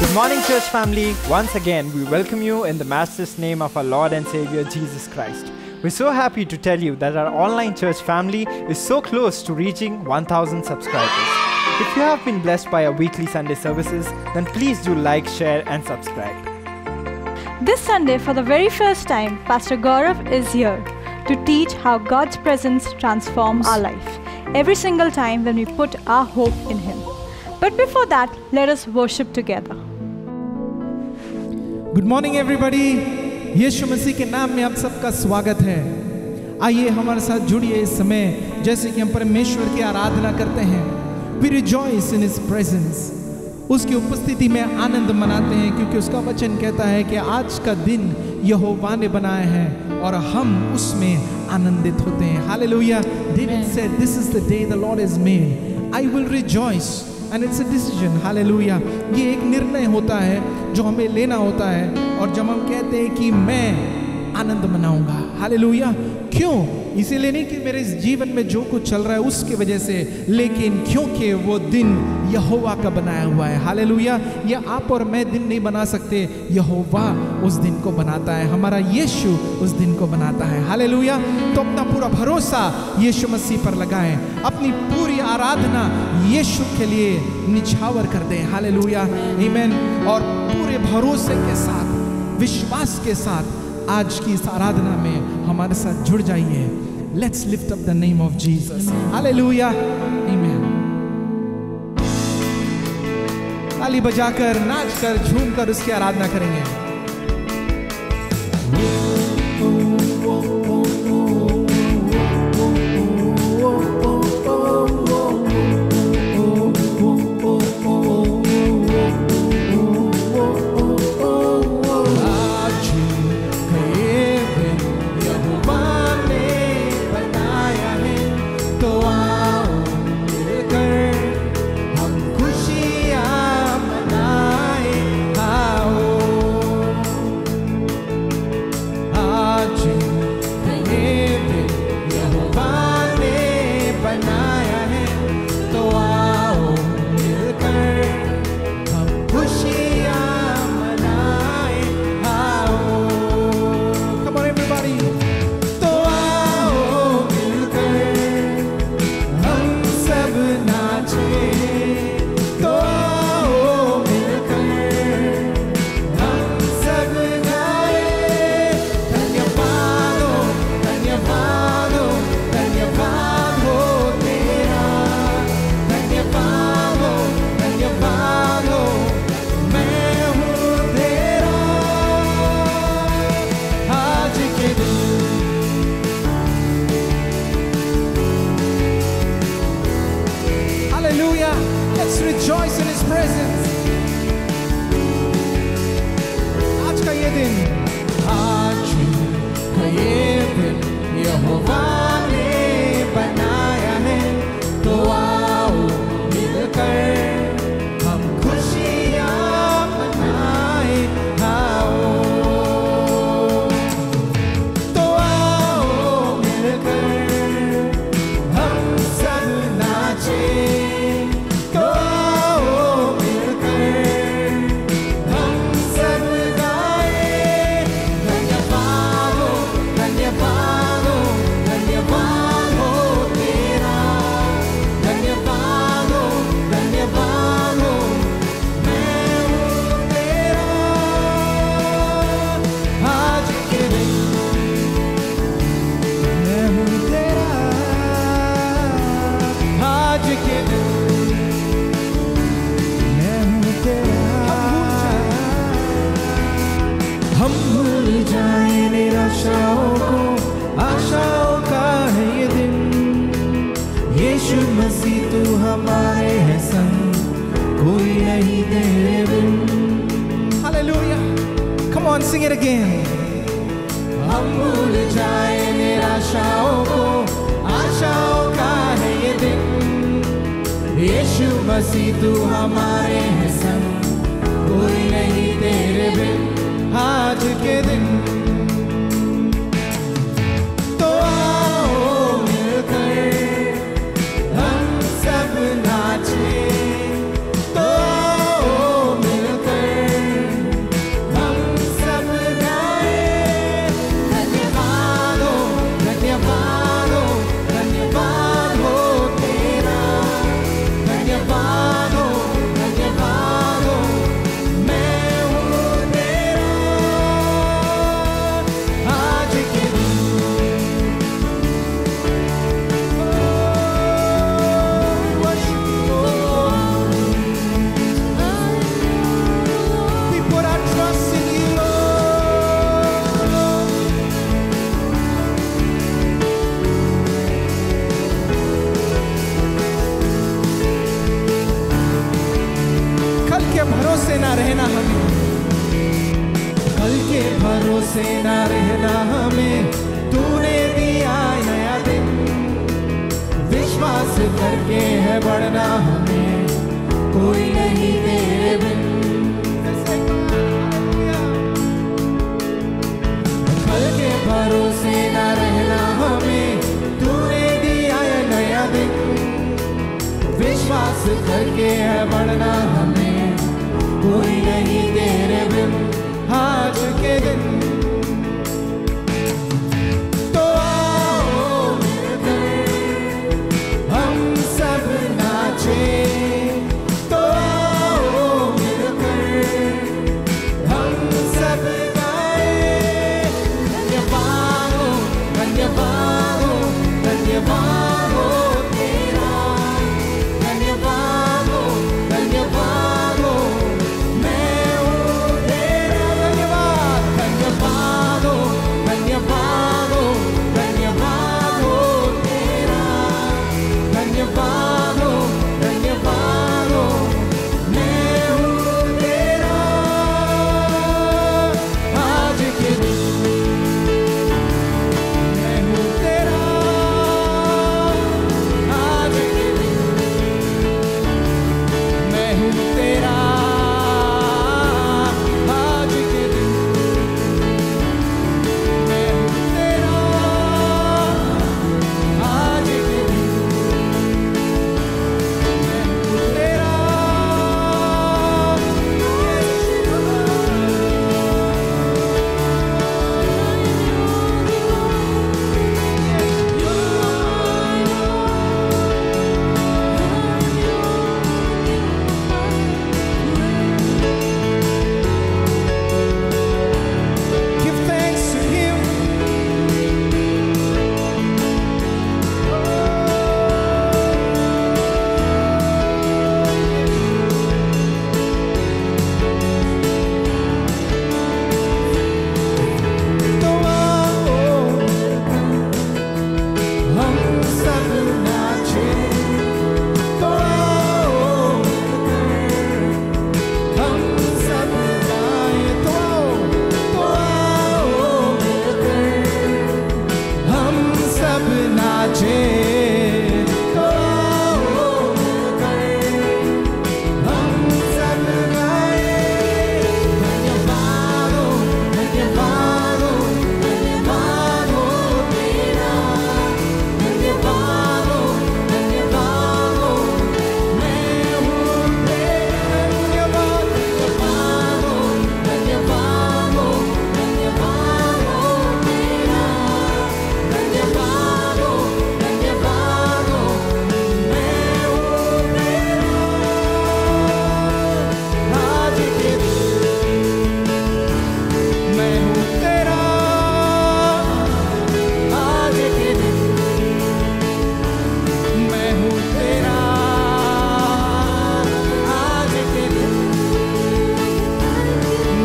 Good morning, church family. Once again, we welcome you in the matchless name of our Lord and Savior, Jesus Christ. We're so happy to tell you that our online church family is so close to reaching 1,000 subscribers. If you have been blessed by our weekly Sunday services, then please do like, share, and subscribe. This Sunday, for the very first time, Pastor Gaurav is here to teach how God's presence transforms our life every single time when we put our hope in Him. But before that, let us worship together. Good morning everybody. यीशु मसीह के नाम में आप सबका स्वागत है। आइए हमारे साथ जुड़िए इस समय, जैसे कि हम परमेश्वर की आराधना करते हैं। We rejoice in his presence, उसकी उपस्थिति में आनंद मनाते हैं, क्योंकि उसका वचन कहता है कि आज का दिन यहोवा ने बनाया है और हम उसमें आनंदित होते हैं। Hallelujah. David said, this is the day the Lord has made, I will rejoice. And it's a decision. Hallelujah. ये एक निर्णय होता है जो हमें लेना होता है, और जब हम कहते हैं कि मैं आनंद मनाऊंगा, हालेलुया, क्यों? इसीलिए नहीं कि मेरे इस जीवन में जो कुछ चल रहा है उसकी वजह से, लेकिन क्योंकि वो दिन यहोवा का बनाया हुआ है। हालेलुया। ये आप और मैं दिन नहीं बना सकते, यहोवा उस दिन को बनाता है, हमारा यीशु उस दिन को बनाता है। हालेलुया। तो अपना पूरा भरोसा यीशु मसीह पर लगाएं, अपनी पूरी आराधना यीशु के लिए निछावर कर दें। हालेलुया, आमीन। और पूरे भरोसे के साथ, विश्वास के साथ आज की इस आराधना में हमारे साथ जुड़ जाइए। Let's lift up the name of Jesus. Hallelujah, आमीन। ताली बजाकर, नाचकर, झूमकर उसकी आराधना करेंगे। Sing it again. हम भूल जाए निराशाओं को, आशाओं का है ये दिन। यीशु मसीह तू हमारे है संग, कोई नहीं तेरे बिन। आज के दिन तो आओ मिलकर हम सब नाचे, तो आओ मिलकर भरोसे ना रहना हमें, तूने दिया नया दिन, विश्वास करके है बढ़ना हमें, कोई नहीं तेरे बिन। कल के भरोसे ना रहना हमें, तूने दिया नया दिन, विश्वास करके है बढ़ना हमें, कोई नहीं तेरे बिन। आज के दिन तो आओ मिलकर हम सब नाचे, तो आओ मिलकर हम सब गाए। धन्यवाद हो, धन्यवाद हो, धन्यवाद हो तेरा, धन्यवाद हो, धन्यवाद हो, मैं हूँ तेरा। धन्यवाद, धन्यवाद हो, धन्यवाद हो, धन्यवाद हो तेरा, धन्यवाद हो, धन्यवाद हो, मैं हूँ तेरा। आज के दिन मैं हूँ तेरा, आज के दिन मैं हूँ तेरा, आज के दिन मैं हूँ तेरा, आज के दिन मैं हूँ तेरा। Give thanks to Him. तो आओ हम सब नाचे, तो आओ हम सब गाए, तो आओ मिलकर हम सब नाचे, तो आओ मिलकर हम सब गाए। धन्यवाद हो, धन्यवाद हो, धन्यवाद हो तेरा, धन्यवाद हो, धन्यवाद हो, मैं हूँ तेरा। धन्यवाद, धन्यवाद हो, धन्यवाद हो, धन्यवाद हो तेरा, धन्यवाद हो, धन्यवाद हो, मैं हूँ तेरा। आज के दिन मैं हूँ तेरा, आज के दिन मैं हूँ तेरा, आज के दिन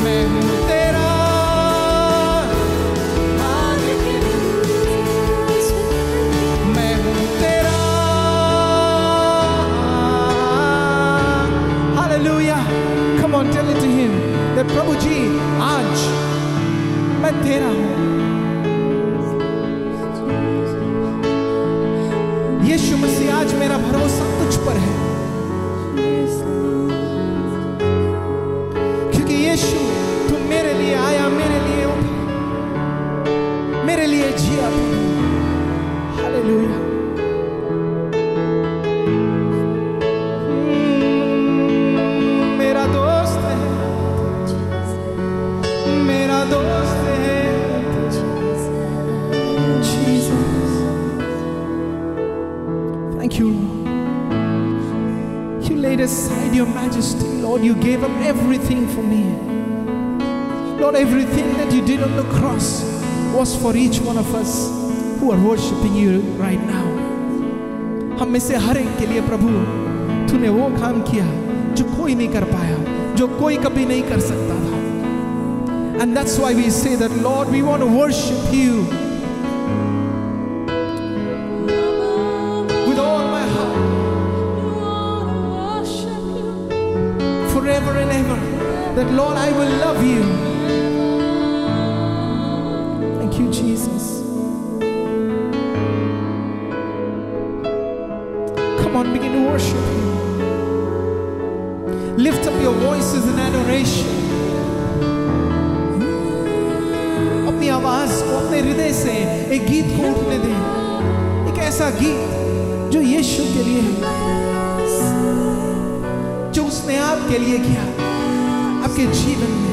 मैं हूँ तेरा, आज के दिन मैं हूँ तेरा। Hallelujah. Come on, tell it to Him that प्रभु जी आज मैं तेरा हूँ। यीशु मसीह आज मेरा भरोसा तुझ पर है, क्योंकि यीशु तू मेरे लिए आया, मेरे लिए उठा, मेरे लिए जिया। हालेलुया। मेरा दोस्त है, मेरा दोस्त है Jesus. Thank you, Lord. You laid aside your majesty, Lord. You gave up everything for me. Lord, everything that you did on the cross was for each one of us who are worshiping you right now. हम में से हर एक के लिए प्रभु तूने वो काम किया जो कोई नहीं कर पाया, जो कोई कभी नहीं कर सकता था। And that's why we say that, Lord, we want to worship you with all my heart, forever and ever. That, Lord, I will love you Come on, begin to worship Him. Lift up your voices in adoration. अपनी आवाज को, अपने हृदय से एक गीत को उठने दें, एक ऐसा गीत जो यीशु के लिए है, जो उसने आपके लिए किया, आपके जीवन में।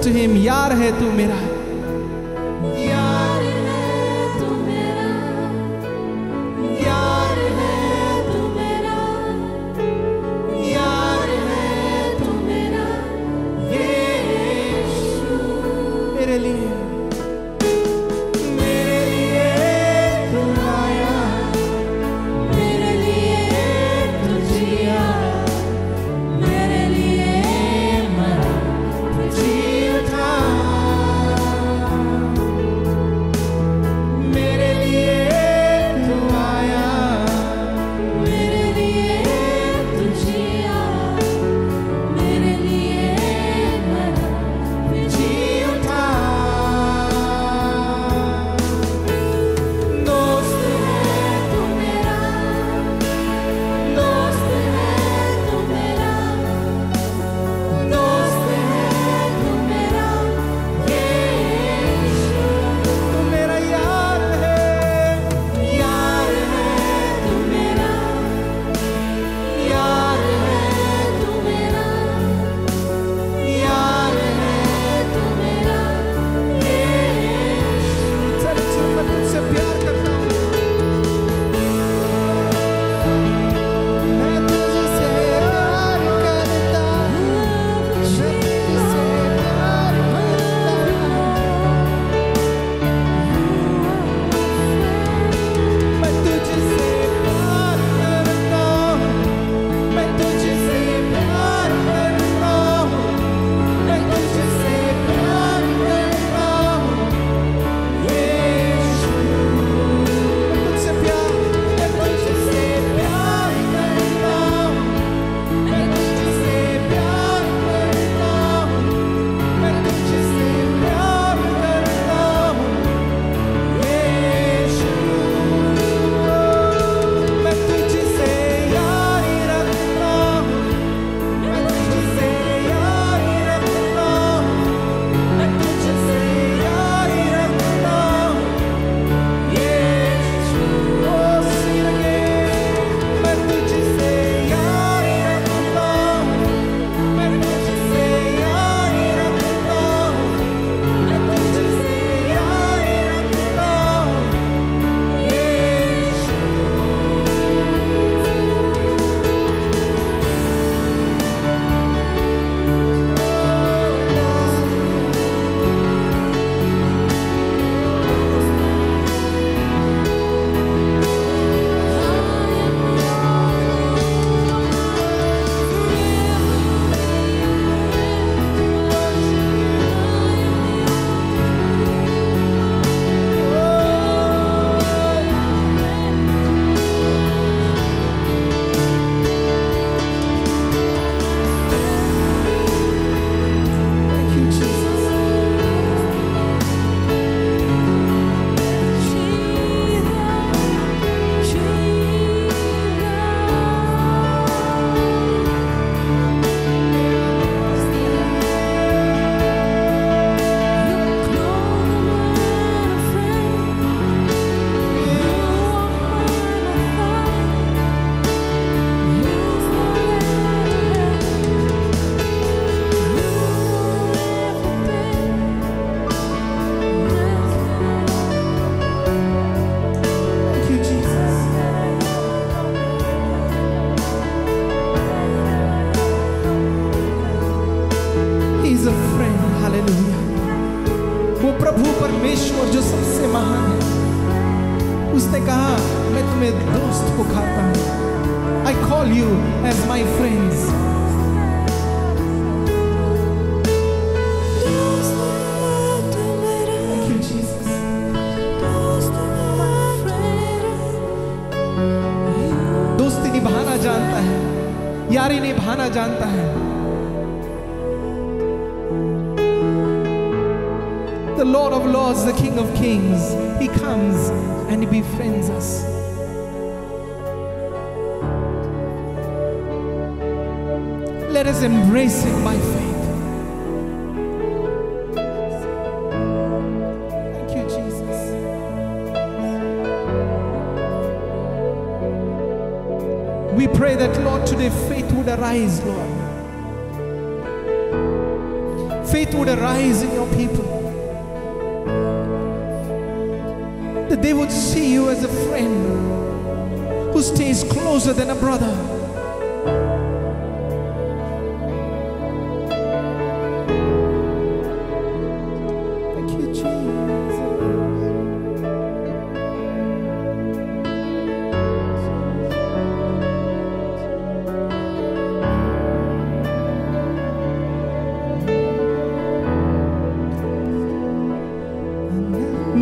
to him, यार है तू मेरा, यार है तू मेरा, यार है तू मेरा, यार है तू मेरा यीशु। मेरे लिए तू आया, मेरे लिए तू जिया, मेरे लिए मरा, तू जी उठा। मेरे लिए तू आया, मेरे लिए तू जिया, मेरे लिए मरा, तू जी उठा। दोस्त है तू मेरा, दोस्त है तू मेरा, दोस्त है तू मेरा यीशु। तू मेरा यार है, यार है तू मेरा, यार है तू मेरा, यार है तू मेरा यीशु। चल चल मैं तुझसे प्यार करता हूँ, मैं तुझसे प्यार करता हूँ, मैं तुझसे प्यार करता हूँ, मैं तुझसे प्यार करता हूँ, मैं तुझसे प्यार करता हूँ, मैं तुझसे प्यार करता हूँ यीशु। मैं तुझसे प्यार करता हूँ, मैं तुझसे प्यार करता हूँ, मैं तुझसे प्यार करता हूँ, मैं तुझसे प्यार करता हूँ यीशु। मैं तुझसे यारी रखता हूँ, मैं तुझसे यारी रखता हूँ, मैं तुझसे यारी रखता हूँ यीशु। ओ सिर के मैं तुझसे यारी रखता हूँ, मैं तुझसे यारी रखता हूँ, मैं तुझसे यारी रखता हूँ यीशु। Thank you, Jesus. Thank you, Jesus. He's a friend. Hallelujah. वो प्रभु परमेश्वर जो सबसे महान है, उसने कहा मैं तुम्हें दोस्त पुकारता हूँ। I call you as my friends. Thank you, Jesus. दोस्ती निभाना जानता है, यारी निभाना जानता है। The Lord of Lords, the King of Kings, He comes and He befriends us. Let us embrace Him by faith. Thank you, Jesus. We pray that, Lord, today faith would arise, Lord. faith would arise in your people. That they would see you as a friend who stays closer than a brother. Thank you, Jesus.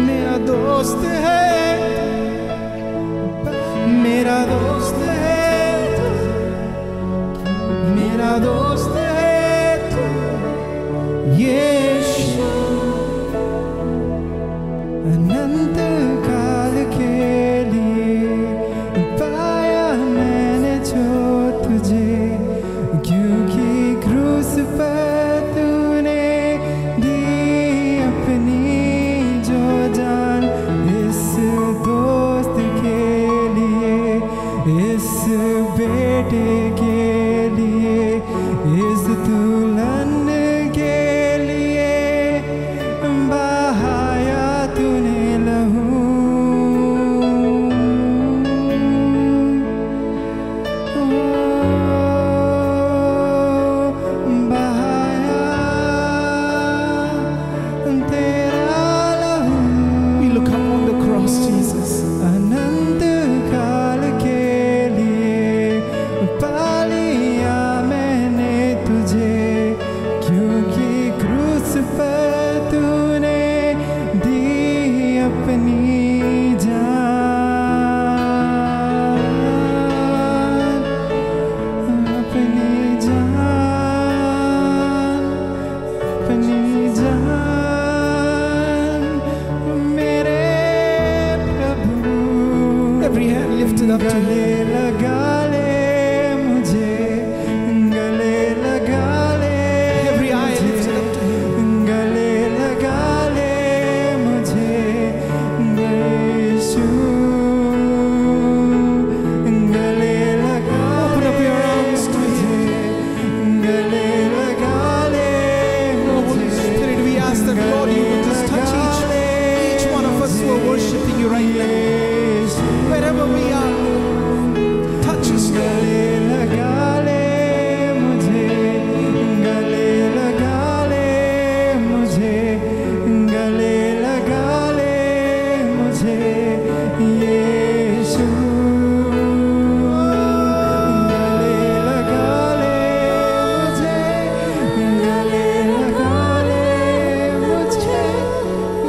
मेरा दोस्त है, मेरा दोस्त है तू, मेरा दोस्त है तू, यीशु। अनंत काल के लिए पाया मैंने जो तुझे, क्योंकि क्रूस पर तूने दी अपनी जो जान इस दोस्त के लिए, इस बेटे के लिए, इस दुल्हन के लिए बहाया तूने लहू। बहाया तेरा लहू। We look up on the cross, Jesus. अनंत काल के लिए पालिया मैंने तुझे, क्योंकि क्रूस पर तूने दी अपनी जान, अपनी जान, अपनी जान, मेरे प्रभु। Every hand lifted up to गले लगा ले मुझे, गले लगा ले। Every eye lifted up to him. गले लगा ले मुझे, यीशु। गले लगा Open up your arms to him. गले लगा ले Holy Spirit, we ask that Lord you would just touch each one of us who are worshiping you right now. Wherever we are, touch us, Lord. गले लगा ले मुझे, गले लगा ले मुझे, गले लगा ले मुझे, यीशु। गले लगा ले मुझे, गले लगा ले मुझे,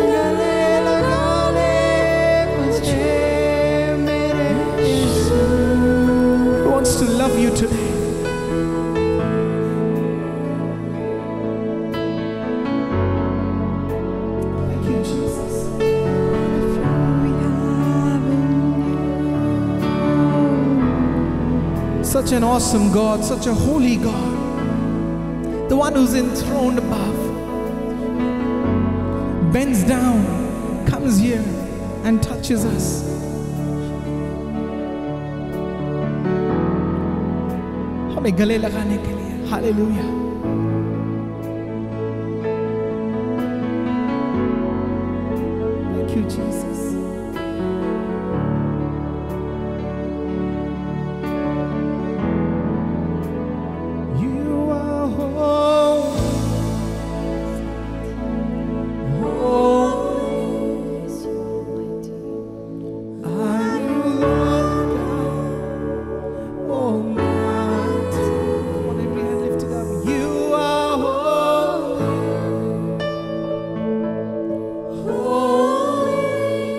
गले लगा ले मुझे, मेरे यीशु। He wants to love you today. Thank you, Jesus. Such an awesome God, such a holy God, the one who's enthroned above, bends down, comes here and touches us. हमें गले लगाने के लिए। Hallelujah. Thank you, Jesus. You are holy, holy are you, Lord God Almighty. Come on, every hand lifted up. You are holy, holy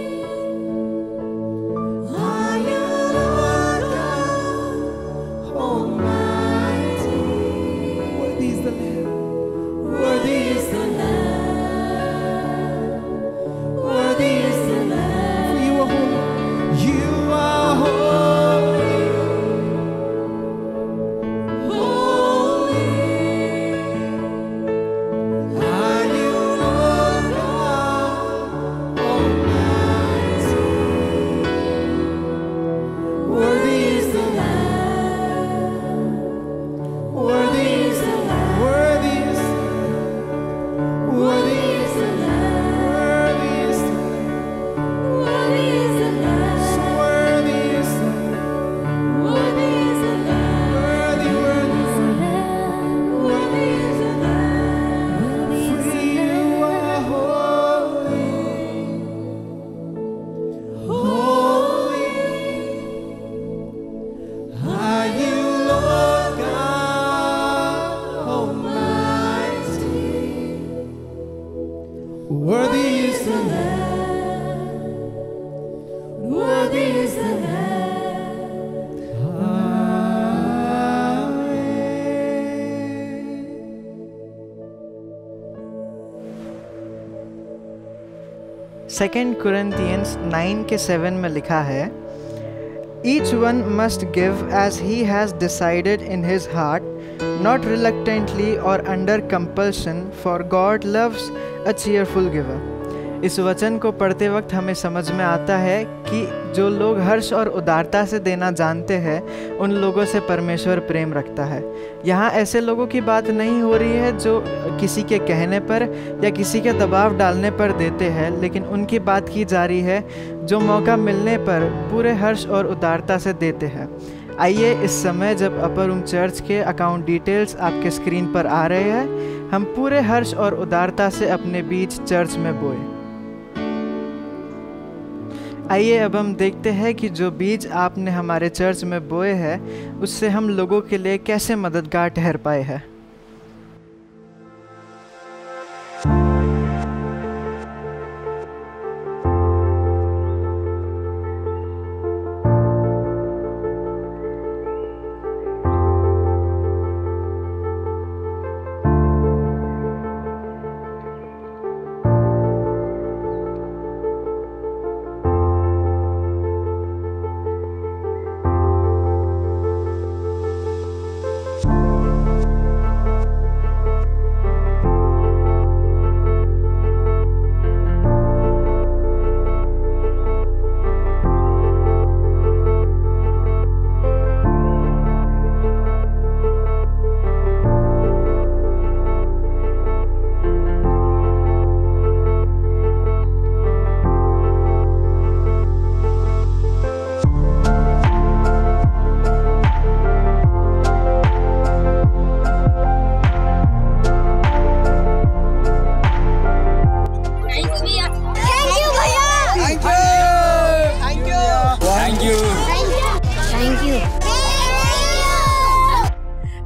2 Corinthians 9:7 में लिखा है, Each one must give as he has decided in his heart, not reluctantly or under compulsion, for God loves a cheerful giver. इस वचन को पढ़ते वक्त हमें समझ में आता है कि जो लोग हर्ष और उदारता से देना जानते हैं, उन लोगों से परमेश्वर प्रेम रखता है। यहाँ ऐसे लोगों की बात नहीं हो रही है जो किसी के कहने पर या किसी के दबाव डालने पर देते हैं, लेकिन उनकी बात की जा रही है जो मौका मिलने पर पूरे हर्ष और उदारता से देते हैं। आइए इस समय, जब अपर रूम चर्च के अकाउंट डिटेल्स आपके स्क्रीन पर आ रहे हैं, हम पूरे हर्ष और उदारता से अपने बीच चर्च में बोए। आइए अब हम देखते हैं कि जो बीज आपने हमारे चर्च में बोए हैं, उससे हम लोगों के लिए कैसे मददगार ठहर पाए हैं।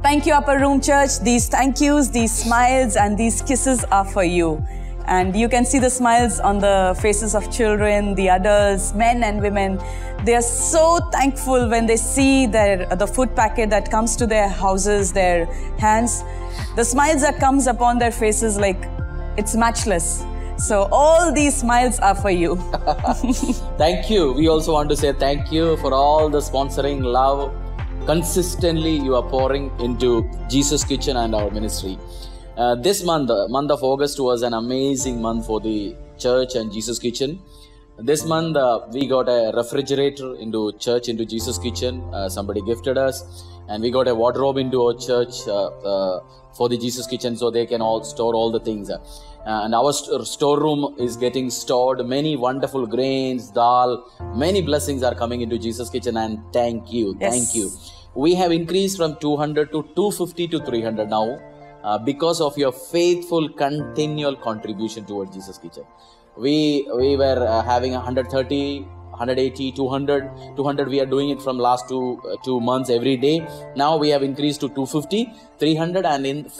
Thank you, Upper Room Church. These thank yous, these smiles, and these kisses are for you. And you can see the smiles on the faces of children, the adults, men and women. They are so thankful when they see the food packet that comes to their houses, their hands. The smiles that comes upon their faces, like, it's matchless. So all these smiles are for you. Thank you. We also want to say thank you for all the sponsoring love. Consistently you are pouring into Jesus Kitchen and our ministry. This month, the month of August, was an amazing month for the church and Jesus Kitchen. This month we got a refrigerator into church, into Jesus Kitchen. Somebody gifted us, and we got a wardrobe into our church for the Jesus Kitchen, so they can all store all the things. And our storeroom is getting stored. Many wonderful grains, dal, many blessings are coming into Jesus Kitchen, and thank you. Yes. Thank you. We have increased from 200 to 250 to 300 now because of your faithful continual contribution towards Jesus Kitchen. We were having 130, 180, 200 we are doing it from last two months every day. Now we have increased to 250, 300, and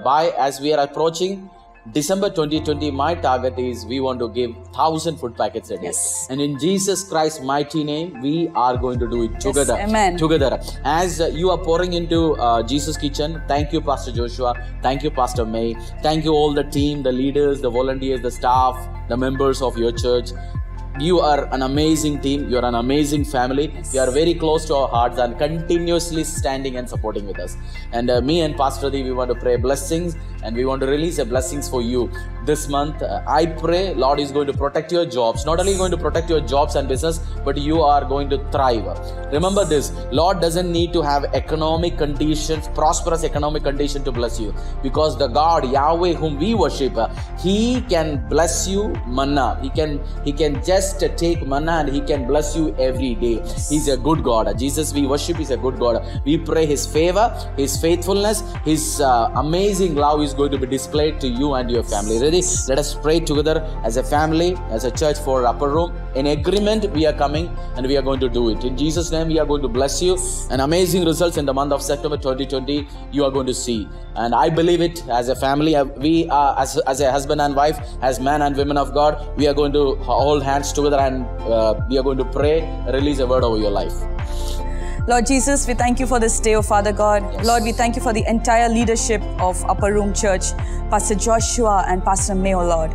by as we are approaching December 2020, my target is we want to give 1,000 food packets a day. Yes. And in Jesus Christ's mighty name, we are going to do it together. Yes, amen. Together. As you are pouring into Jesus Kitchen, thank you, Pastor Joshua. Thank you, Pastor May. Thank you all the team, the leaders, the volunteers, the staff, the members of your church. You are an amazing team. You are an amazing family. Yes. You are very close to our hearts and continuously standing and supporting with us. And me and Pastor Dee, we want to pray blessings, and we want to release a blessings for you this month. I pray Lord is going to protect your jobs. Not only going to protect your jobs and business, but you are going to thrive. Remember this, Lord doesn't need to have economic conditions, prosperous economic condition to bless you, because the God Yahweh whom we worship, He can bless you manna. He can just take manna and He can bless you every day. He's a good God. Jesus we worship is a good God. We pray His favor, His faithfulness, His amazing love is going to be displayed to you and your family. Ready? Let us pray together as a family, as a church for Upper Room. In agreement we are coming and we are going to do it. In Jesus' name we are going to bless you. And amazing results in the month of September 2020 you are going to see. And I believe it as a family. We are as a husband and wife, as man and women of God, we are going to hold hands together and we are going to pray, release a word over your life. Lord Jesus, we thank you for this day, oh Father God. Yes. Lord, we thank you for the entire leadership of Upper Room Church, Pastor Joshua and Pastor May, oh Lord.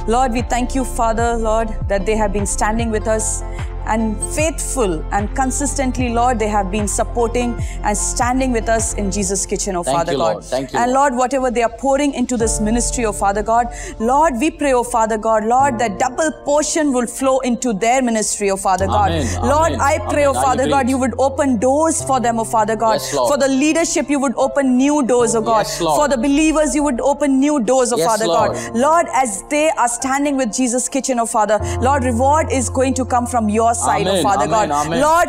Lord, we thank you, Father, Lord, that they have been standing with us and faithful and consistently, Lord, they have been supporting and standing with us in Jesus' Kitchen, oh Thank Father you, God. Lord. Thank you, And Lord. Lord, whatever they are pouring into this ministry, oh Father God, Lord, we pray, oh Father God, Lord, that double portion will flow into their ministry, oh Father God. Amen. Lord, Amen. I pray, Amen. oh I Father agree. God, you would open doors for them, oh Father God. Yes, Lord. For the leadership, you would open new doors, oh God. Yes, Lord. For the believers, you would open new doors, oh Yes, Father Lord. God. Lord, as they are standing with Jesus' Kitchen, oh Father, Lord, reward is going to come from your side, Amen. oh Father Amen. God. Amen. Lord,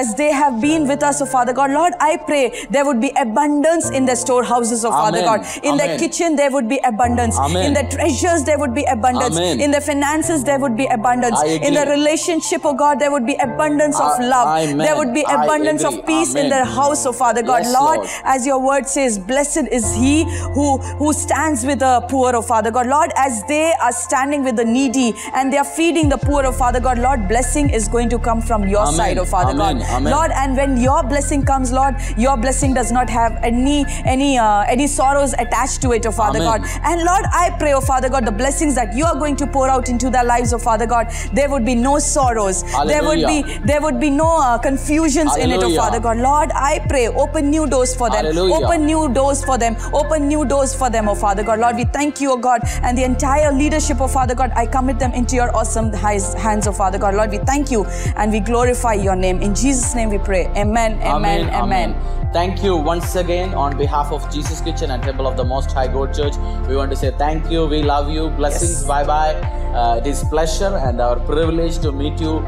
as they have been with us, oh Father God, Lord, I pray there would be abundance in their storehouses, oh Father Amen. God. In their Amen. kitchen, there would be abundance. Amen. In their treasures, there would be abundance. Amen. In their finances, there would be abundance. I agree. In their relationship, oh God, there would be abundance of love. Amen. There would be I abundance agree. of peace in Amen. their house, oh Father God. Yes, Lord, Lord. as your word says, blessed is he who stands with the poor, oh Father God. Lord, as they are standing with the needy and they are feeding the poor, oh Father God, Lord, blessing is going to come from your Amen. side, oh Father Amen. God. Amen. Lord, and when your blessing comes, Lord, your blessing does not have any sorrows attached to it, oh Father Amen. God. And Lord, I pray, oh Father God, the blessings that you are going to pour out into their lives, oh Father God, there would be no sorrows. Hallelujah. There would be no confusions in it, oh Hallelujah. Father God. Lord, I pray, open new doors for them. Hallelujah. Open new doors for them. Open new doors for them, oh Father God. Lord, we thank you, oh God, and the entire leadership, oh Father God, I commit them into your awesome hands, oh Father God. Lord, we thank you and we glorify your name. In Jesus' name we pray. Amen, amen, amen. Thank you once again on behalf of Jesus Kitchen and Temple of the Most High God Church. We want to say thank you. We love you. Blessings. Yes. Bye-bye. It is pleasure and our privilege to meet you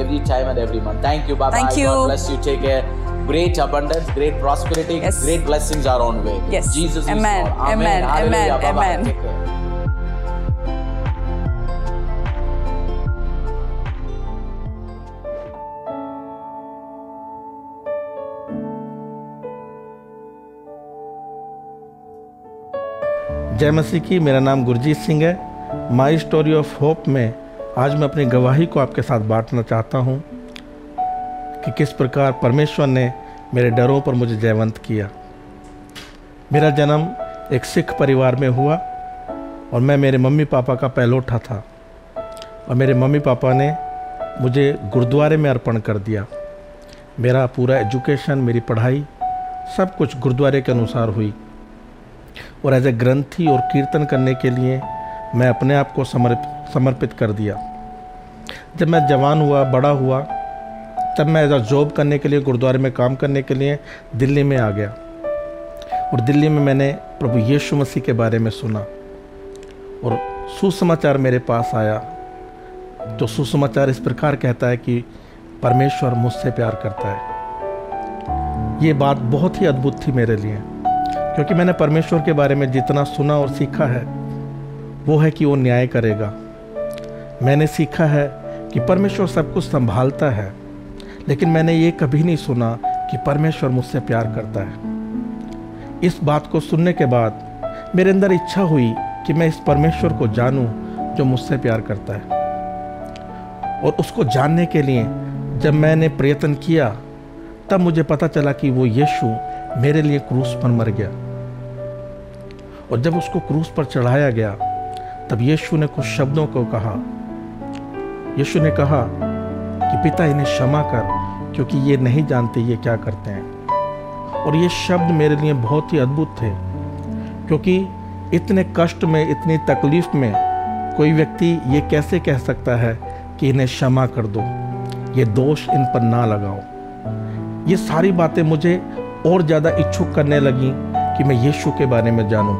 every time and every month. Thank you. Bye-bye. Thank you. God bless you. Take care. Great abundance, great prosperity, Yes. great blessings are on way. Yes. Jesus Amen. is Lord. Amen. Hallelujah. Amen. Bye-bye. Amen. Take care. जय मसीह की। मेरा नाम गुरजीत सिंह है। My story of hope में आज मैं अपनी गवाही को आपके साथ बांटना चाहता हूँ कि किस प्रकार परमेश्वर ने मेरे डरों पर मुझे जयवंत किया। मेरा जन्म एक सिख परिवार में हुआ और मैं मेरे मम्मी पापा का पहलौठा था और मेरे मम्मी पापा ने मुझे गुरुद्वारे में अर्पण कर दिया। मेरा पूरा एजुकेशन, मेरी पढ़ाई सब कुछ गुरुद्वारे के अनुसार हुई और एज ए ग्रंथी और कीर्तन करने के लिए मैं अपने आप को समर्पित कर दिया। जब मैं जवान हुआ, बड़ा हुआ, तब मैं एज अ जॉब करने के लिए, गुरुद्वारे में काम करने के लिए दिल्ली में आ गया और दिल्ली में मैंने प्रभु यीशु मसीह के बारे में सुना और सुसमाचार मेरे पास आया। तो सुसमाचार इस प्रकार कहता है कि परमेश्वर मुझसे प्यार करता है। ये बात बहुत ही अद्भुत थी मेरे लिए, क्योंकि मैंने परमेश्वर के बारे में जितना सुना और सीखा है वो है कि वो न्याय करेगा। मैंने सीखा है कि परमेश्वर सब कुछ संभालता है, लेकिन मैंने ये कभी नहीं सुना कि परमेश्वर मुझसे प्यार करता है। इस बात को सुनने के बाद मेरे अंदर इच्छा हुई कि मैं इस परमेश्वर को जानूं जो मुझसे प्यार करता है। और उसको जानने के लिए जब मैंने प्रयत्न किया तब मुझे पता चला कि वो यीशु मेरे लिए क्रूस पर मर गया। और जब उसको क्रूस पर चढ़ाया गया तब यीशु ने कुछ शब्दों को कहा। यीशु ने कहा कि पिता इन्हें क्षमा कर, क्योंकि ये नहीं जानते ये क्या करते हैं। और ये शब्द मेरे लिए बहुत ही अद्भुत थे, क्योंकि इतने कष्ट में, इतनी तकलीफ में कोई व्यक्ति ये कैसे कह सकता है कि इन्हें क्षमा कर दो, ये दोष इन पर ना लगाओ। ये सारी बातें मुझे और ज़्यादा इच्छुक करने लगी कि मैं यीशु के बारे में जानूं।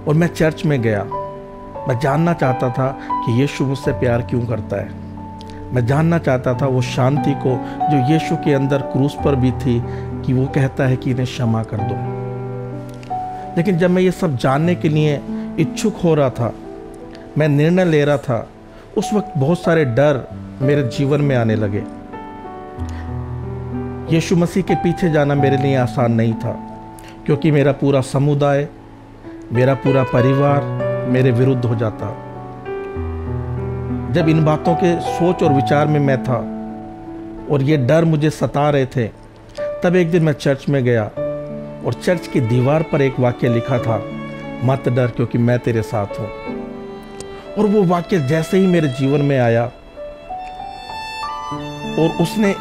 और मैं चर्च में गया। मैं जानना चाहता था कि यीशु मुझसे प्यार क्यों करता है। मैं जानना चाहता था वो शांति को जो यीशु के अंदर क्रूस पर भी थी, कि वो कहता है कि इन्हें क्षमा कर दो। लेकिन जब मैं ये सब जानने के लिए इच्छुक हो रहा था, मैं निर्णय ले रहा था, उस वक्त बहुत सारे डर मेरे जीवन में आने लगे। यीशु मसीह के पीछे जाना मेरे लिए आसान नहीं था, क्योंकि मेरा पूरा समुदाय, मेरा पूरा परिवार मेरे विरुद्ध हो जाता। जब इन बातों के सोच और विचार में मैं था और ये डर मुझे सता रहे थे, तब एक दिन मैं चर्च में गया और चर्च की दीवार पर एक वाक्य लिखा था, मत डर क्योंकि मैं तेरे साथ हूँ। और वो वाक्य जैसे ही मेरे जीवन में आया और उसने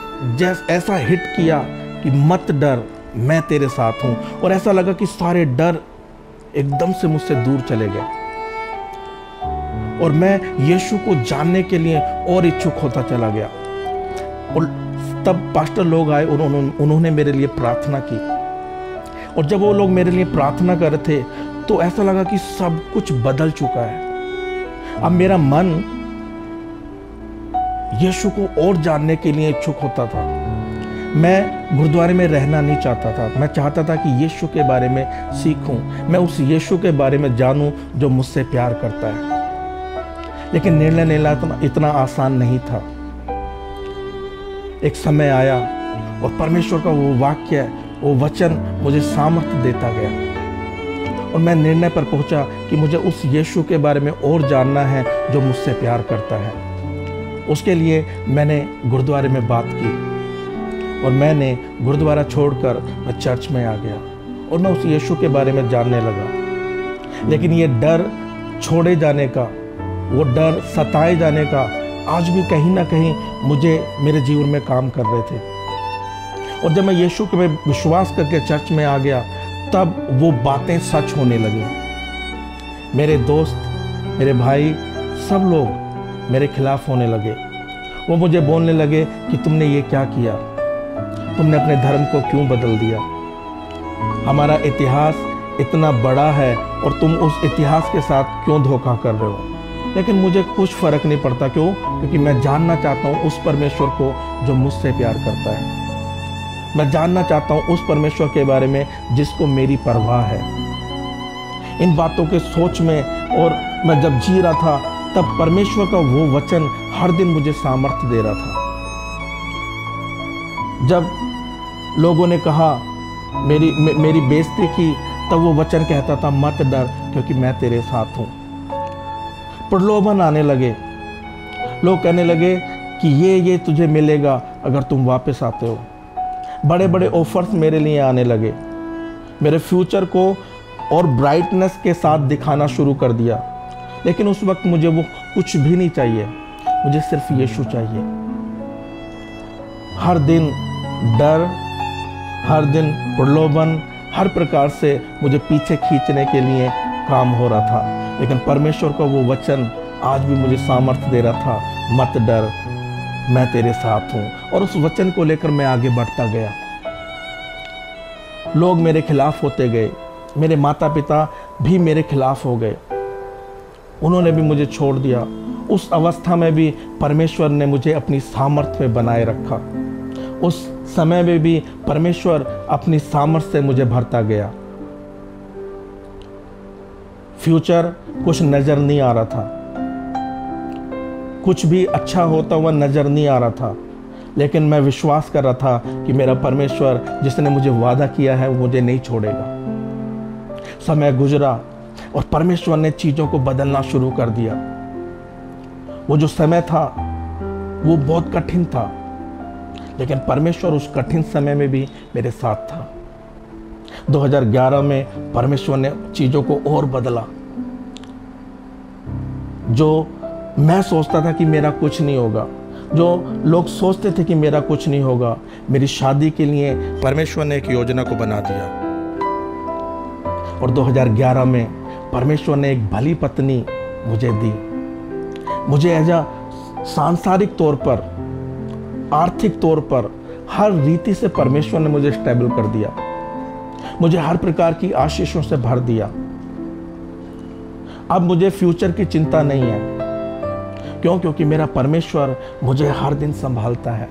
ऐसा हिट किया कि मत डर मैं तेरे साथ हूँ, और ऐसा लगा कि सारे डर एकदम से मुझसे दूर चले गए और मैं यीशु को जानने के लिए और इच्छुक होता चला गया। और तब पास्टर लोग आए, उन्होंने मेरे लिए प्रार्थना की, और जब वो लोग मेरे लिए प्रार्थना कर रहे थे तो ऐसा लगा कि सब कुछ बदल चुका है। अब मेरा मन यीशु को और जानने के लिए इच्छुक होता था। मैं गुरुद्वारे में रहना नहीं चाहता था। मैं चाहता था कि यीशु के बारे में सीखूं, मैं उस यीशु के बारे में जानूं जो मुझसे प्यार करता है। लेकिन निर्णय लेना इतना आसान नहीं था। एक समय आया और परमेश्वर का वो वाक्य, वो वचन मुझे सामर्थ्य देता गया, और मैं निर्णय पर पहुंचा कि मुझे उस यीशु के बारे में और जानना है जो मुझसे प्यार करता है। उसके लिए मैंने गुरुद्वारे में बात की और मैंने गुरुद्वारा छोड़कर मैं चर्च में आ गया और मैं उस यीशु के बारे में जानने लगा। लेकिन ये डर छोड़े जाने का, वो डर सताए जाने का आज भी कहीं ना कहीं मुझे मेरे जीवन में काम कर रहे थे। और जब मैं यीशु के में विश्वास करके चर्च में आ गया तब वो बातें सच होने लगी। मेरे दोस्त, मेरे भाई, सब लोग मेरे खिलाफ होने लगे। वो मुझे बोलने लगे कि तुमने ये क्या किया, तुमने अपने धर्म को क्यों बदल दिया, हमारा इतिहास इतना बड़ा है और तुम उस इतिहास के साथ क्यों धोखा कर रहे हो। लेकिन मुझे कुछ फर्क नहीं पड़ता। क्यों? क्योंकि मैं जानना चाहता हूँ उस परमेश्वर को जो मुझसे प्यार करता है। मैं जानना चाहता हूँ उस परमेश्वर के बारे में जिसको मेरी परवाह है। इन बातों के सोच में और मैं जब जी रहा था तब परमेश्वर का वो वचन हर दिन मुझे सामर्थ्य दे रहा था। जब लोगों ने कहा, मेरी बेइज्जती की, तब वो वचन कहता था मत डर क्योंकि मैं तेरे साथ हूँ। प्रलोभन आने लगे, लोग कहने लगे कि ये तुझे मिलेगा अगर तुम वापस आते हो। बड़े बड़े ऑफर्स मेरे लिए आने लगे। मेरे फ्यूचर को और ब्राइटनेस के साथ दिखाना शुरू कर दिया। लेकिन उस वक्त मुझे वो कुछ भी नहीं चाहिए, मुझे सिर्फ यीशु चाहिए। हर दिन डर, हर दिन प्रलोभन, हर प्रकार से मुझे पीछे खींचने के लिए काम हो रहा था। लेकिन परमेश्वर का वो वचन आज भी मुझे सामर्थ्य दे रहा था, मत डर मैं तेरे साथ हूँ। और उस वचन को लेकर मैं आगे बढ़ता गया। लोग मेरे खिलाफ होते गए, मेरे माता पिता भी मेरे खिलाफ हो गए, उन्होंने भी मुझे छोड़ दिया। उस अवस्था में भी परमेश्वर ने मुझे अपनी सामर्थ्य में बनाए रखा। उस समय में भी परमेश्वर अपनी सामर्थ्य से मुझे भरता गया। फ्यूचर कुछ नजर नहीं आ रहा था, कुछ भी अच्छा होता हुआ नजर नहीं आ रहा था। लेकिन मैं विश्वास कर रहा था कि मेरा परमेश्वर जिसने मुझे वादा किया है वो मुझे नहीं छोड़ेगा। समय गुजरा और परमेश्वर ने चीजों को बदलना शुरू कर दिया। वो जो समय था वो बहुत कठिन था, लेकिन परमेश्वर उस कठिन समय में भी मेरे साथ था। 2011 में परमेश्वर ने चीजों को और बदला। जो मैं सोचता था कि मेरा कुछ नहीं होगा, जो लोग सोचते थे कि मेरा कुछ नहीं होगा, मेरी शादी के लिए परमेश्वर ने एक योजना को बना दिया। और 2011 में परमेश्वर ने एक भली पत्नी मुझे दी। मुझे एज अ सांसारिक तौर पर, आर्थिक तौर पर, हर रीति से परमेश्वर ने मुझे स्टेबल कर दिया। मुझे हर प्रकार की आशीषों से भर दिया। अब मुझे फ्यूचर की चिंता नहीं है। क्यों? क्योंकि मेरा परमेश्वर मुझे हर दिन संभालता है।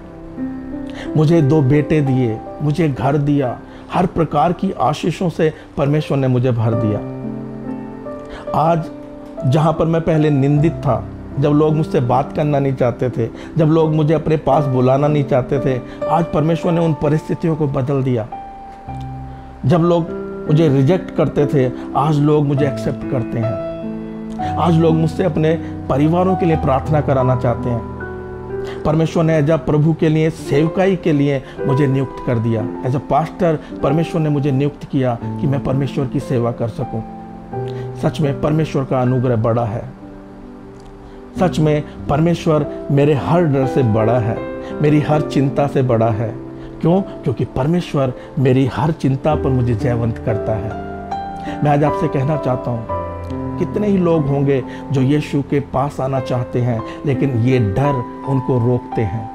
मुझे 2 बेटे दिए, मुझे घर दिया, हर प्रकार की आशीषों से परमेश्वर ने मुझे भर दिया। आज जहां पर मैं पहले निंदित था, जब लोग मुझसे बात करना नहीं चाहते थे, जब लोग मुझे अपने पास बुलाना नहीं चाहते थे, आज परमेश्वर ने उन परिस्थितियों को बदल दिया। जब लोग मुझे रिजेक्ट करते थे, आज लोग मुझे एक्सेप्ट करते हैं। आज लोग मुझसे अपने परिवारों के लिए प्रार्थना कराना चाहते हैं। परमेश्वर ने एज अ प्रभु के लिए, सेवकाई के लिए मुझे नियुक्त कर दिया। एज अ पास्टर परमेश्वर ने मुझे नियुक्त किया कि मैं परमेश्वर की सेवा कर सकूं। सच में परमेश्वर का अनुग्रह बड़ा है। सच में परमेश्वर मेरे हर डर से बड़ा है, मेरी हर चिंता से बड़ा है। क्यों? क्योंकि परमेश्वर मेरी हर चिंता पर मुझे जयवंत करता है। मैं आज आपसे कहना चाहता हूँ, कितने ही लोग होंगे जो यीशु के पास आना चाहते हैं, लेकिन ये डर उनको रोकते हैं।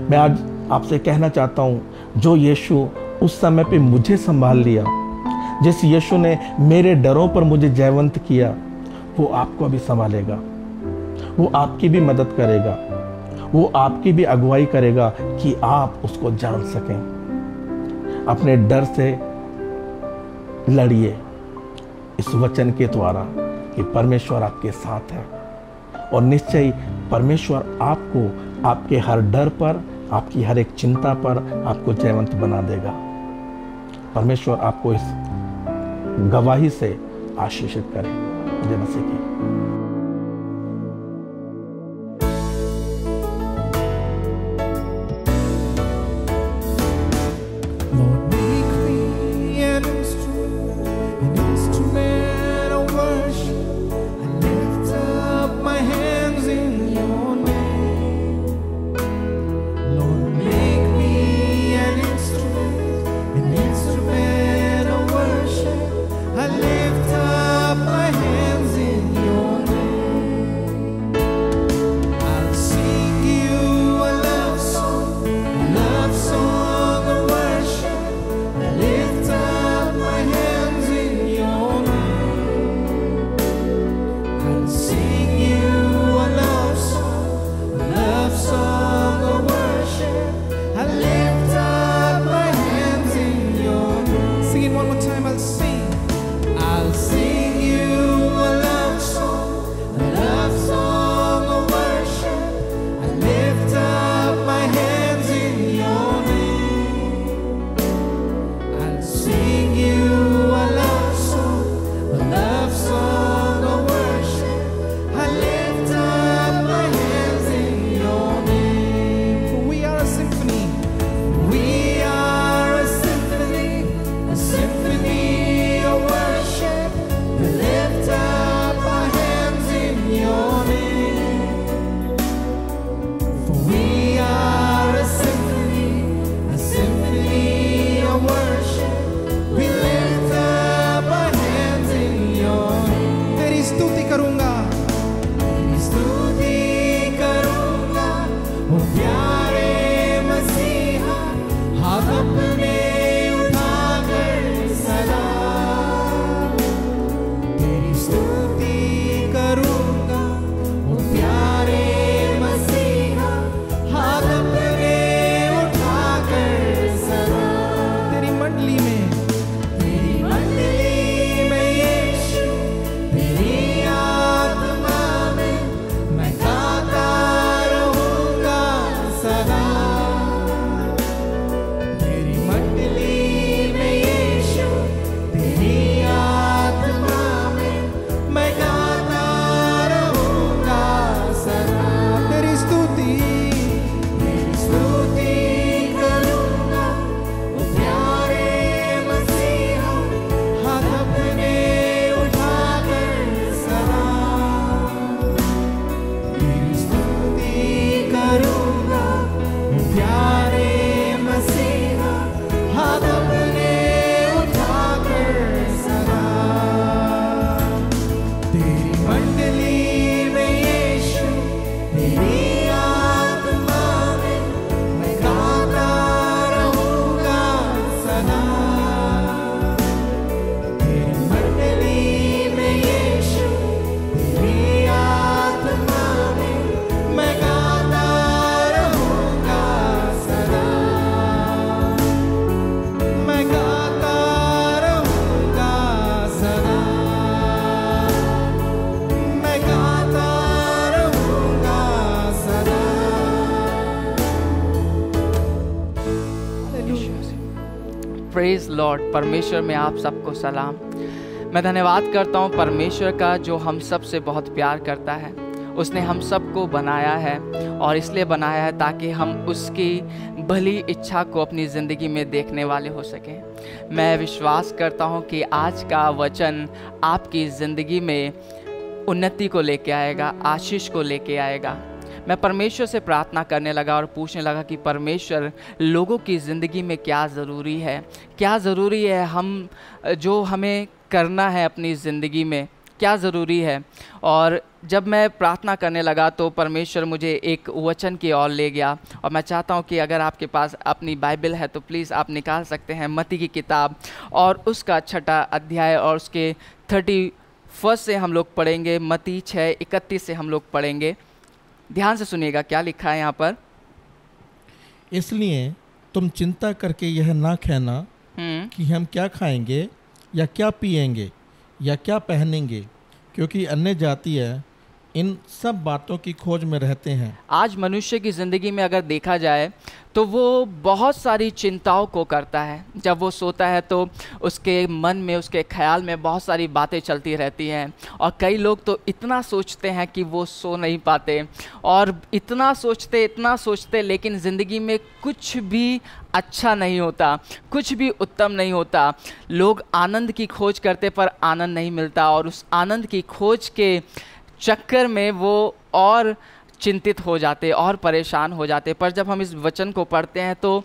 मैं आज आपसे कहना चाहता हूँ, जो यीशु उस समय पे मुझे संभाल लिया, जिस यीशु ने मेरे डरों पर मुझे जयवंत किया, वो आपको भी संभालेगा, वो आपकी भी मदद करेगा, वो आपकी भी अगुवाई करेगा कि आप उसको जान सकें। अपने डर से लड़िए इस वचन के द्वारा कि परमेश्वर आपके साथ है, और निश्चय परमेश्वर आपको आपके हर डर पर, आपकी हर एक चिंता पर आपको जयवंत बना देगा। परमेश्वर आपको इस गवाही से आशीषित करे। जय मसीह की। Lord, make me an instrument of worship. I lift up my hands in your name. Lord, make me an instrument of worship. I lift up my hands in your name. I'll sing you a love song of worship. I lift up my hands in your name. I'll sing you a love song of worship. I lift up my hands in your name. Sing it one more time. I'll sing you a love song of worship. I lift up my hands in your name. I'll sing you a love song of worship. I lift up my hands in your name. For we are a symphony. We are a symphony of worship. We lift up our hands in your name. For we are a symphony of worship. We lift up our hands in your name. तेरी स्तुति करूंगा, ओ प्यारे मसीहा, हाथ अपने उठाकर सदा तेरी स्तुति करूंगा। ओ प्यारे मसीहा, हाथ अपने उठाकर सदा तेरी मंडली में यीशु, तेरी आत्मा में मैं गाता रहूंगा सदा। तेरी मंडली में यीशु, तेरी आत्मा में मैं गाता रहूंगा सदा। तेरी स्तुति करूंगा। ओ प्यारे मसीहा, हाथ अपने उठाकर सदा तेरी स्तुति करूंगा। ओ प्यारे मसीहा, हाथ अपने उठाकर सदा तेरी मंडली में यीशु, तेरी आत्मा में मैं गाता रहूंगा सदा। तेरी मंडली में यीशु, तेरी आत्मा में मैं गाता रहूंगा सदा। मैं गाता रहूंगा सदा। मैं गाता रहूंगा सदा। Praise Lord. परमेश्वर में आप सबको सलाम। मैं धन्यवाद करता हूँ परमेश्वर का, जो हम सब से बहुत प्यार करता है। उसने हम सबको बनाया है, और इसलिए बनाया है ताकि हम उसकी भली इच्छा को अपनी ज़िंदगी में देखने वाले हो सकें। मैं विश्वास करता हूँ कि आज का वचन आपकी ज़िंदगी में उन्नति को लेके आएगा, आशीष को लेके आएगा। मैं परमेश्वर से प्रार्थना करने लगा और पूछने लगा कि परमेश्वर, लोगों की ज़िंदगी में क्या ज़रूरी है, क्या ज़रूरी है, हम जो हमें करना है अपनी ज़िंदगी में क्या ज़रूरी है। और जब मैं प्रार्थना करने लगा तो परमेश्वर मुझे एक वचन की ओर ले गया, और मैं चाहता हूँ कि अगर आपके पास अपनी बाइबल है तो प्लीज़ आप निकाल सकते हैं मत्ती की किताब और उसका 6ठा अध्याय और उसके 31 से हम लोग पढ़ेंगे। मत्ती 6:31 से हम लोग पढ़ेंगे। ध्यान से सुनिएगा क्या लिखा है यहाँ पर। इसलिए तुम चिंता करके यह ना कहना कि हम क्या खाएंगे या क्या पिएंगे या क्या पहनेंगे, क्योंकि अन्य जातीय इन सब बातों की खोज में रहते हैं। आज मनुष्य की ज़िंदगी में अगर देखा जाए तो वो बहुत सारी चिंताओं को करता है। जब वो सोता है तो उसके मन में, उसके ख्याल में बहुत सारी बातें चलती रहती हैं, और कई लोग तो इतना सोचते हैं कि वो सो नहीं पाते, और इतना सोचते लेकिन ज़िंदगी में कुछ भी अच्छा नहीं होता, कुछ भी उत्तम नहीं होता। लोग आनंद की खोज करते पर आनंद नहीं मिलता, और उस आनंद की खोज के चक्कर में वो और चिंतित हो जाते और परेशान हो जाते। पर जब हम इस वचन को पढ़ते हैं तो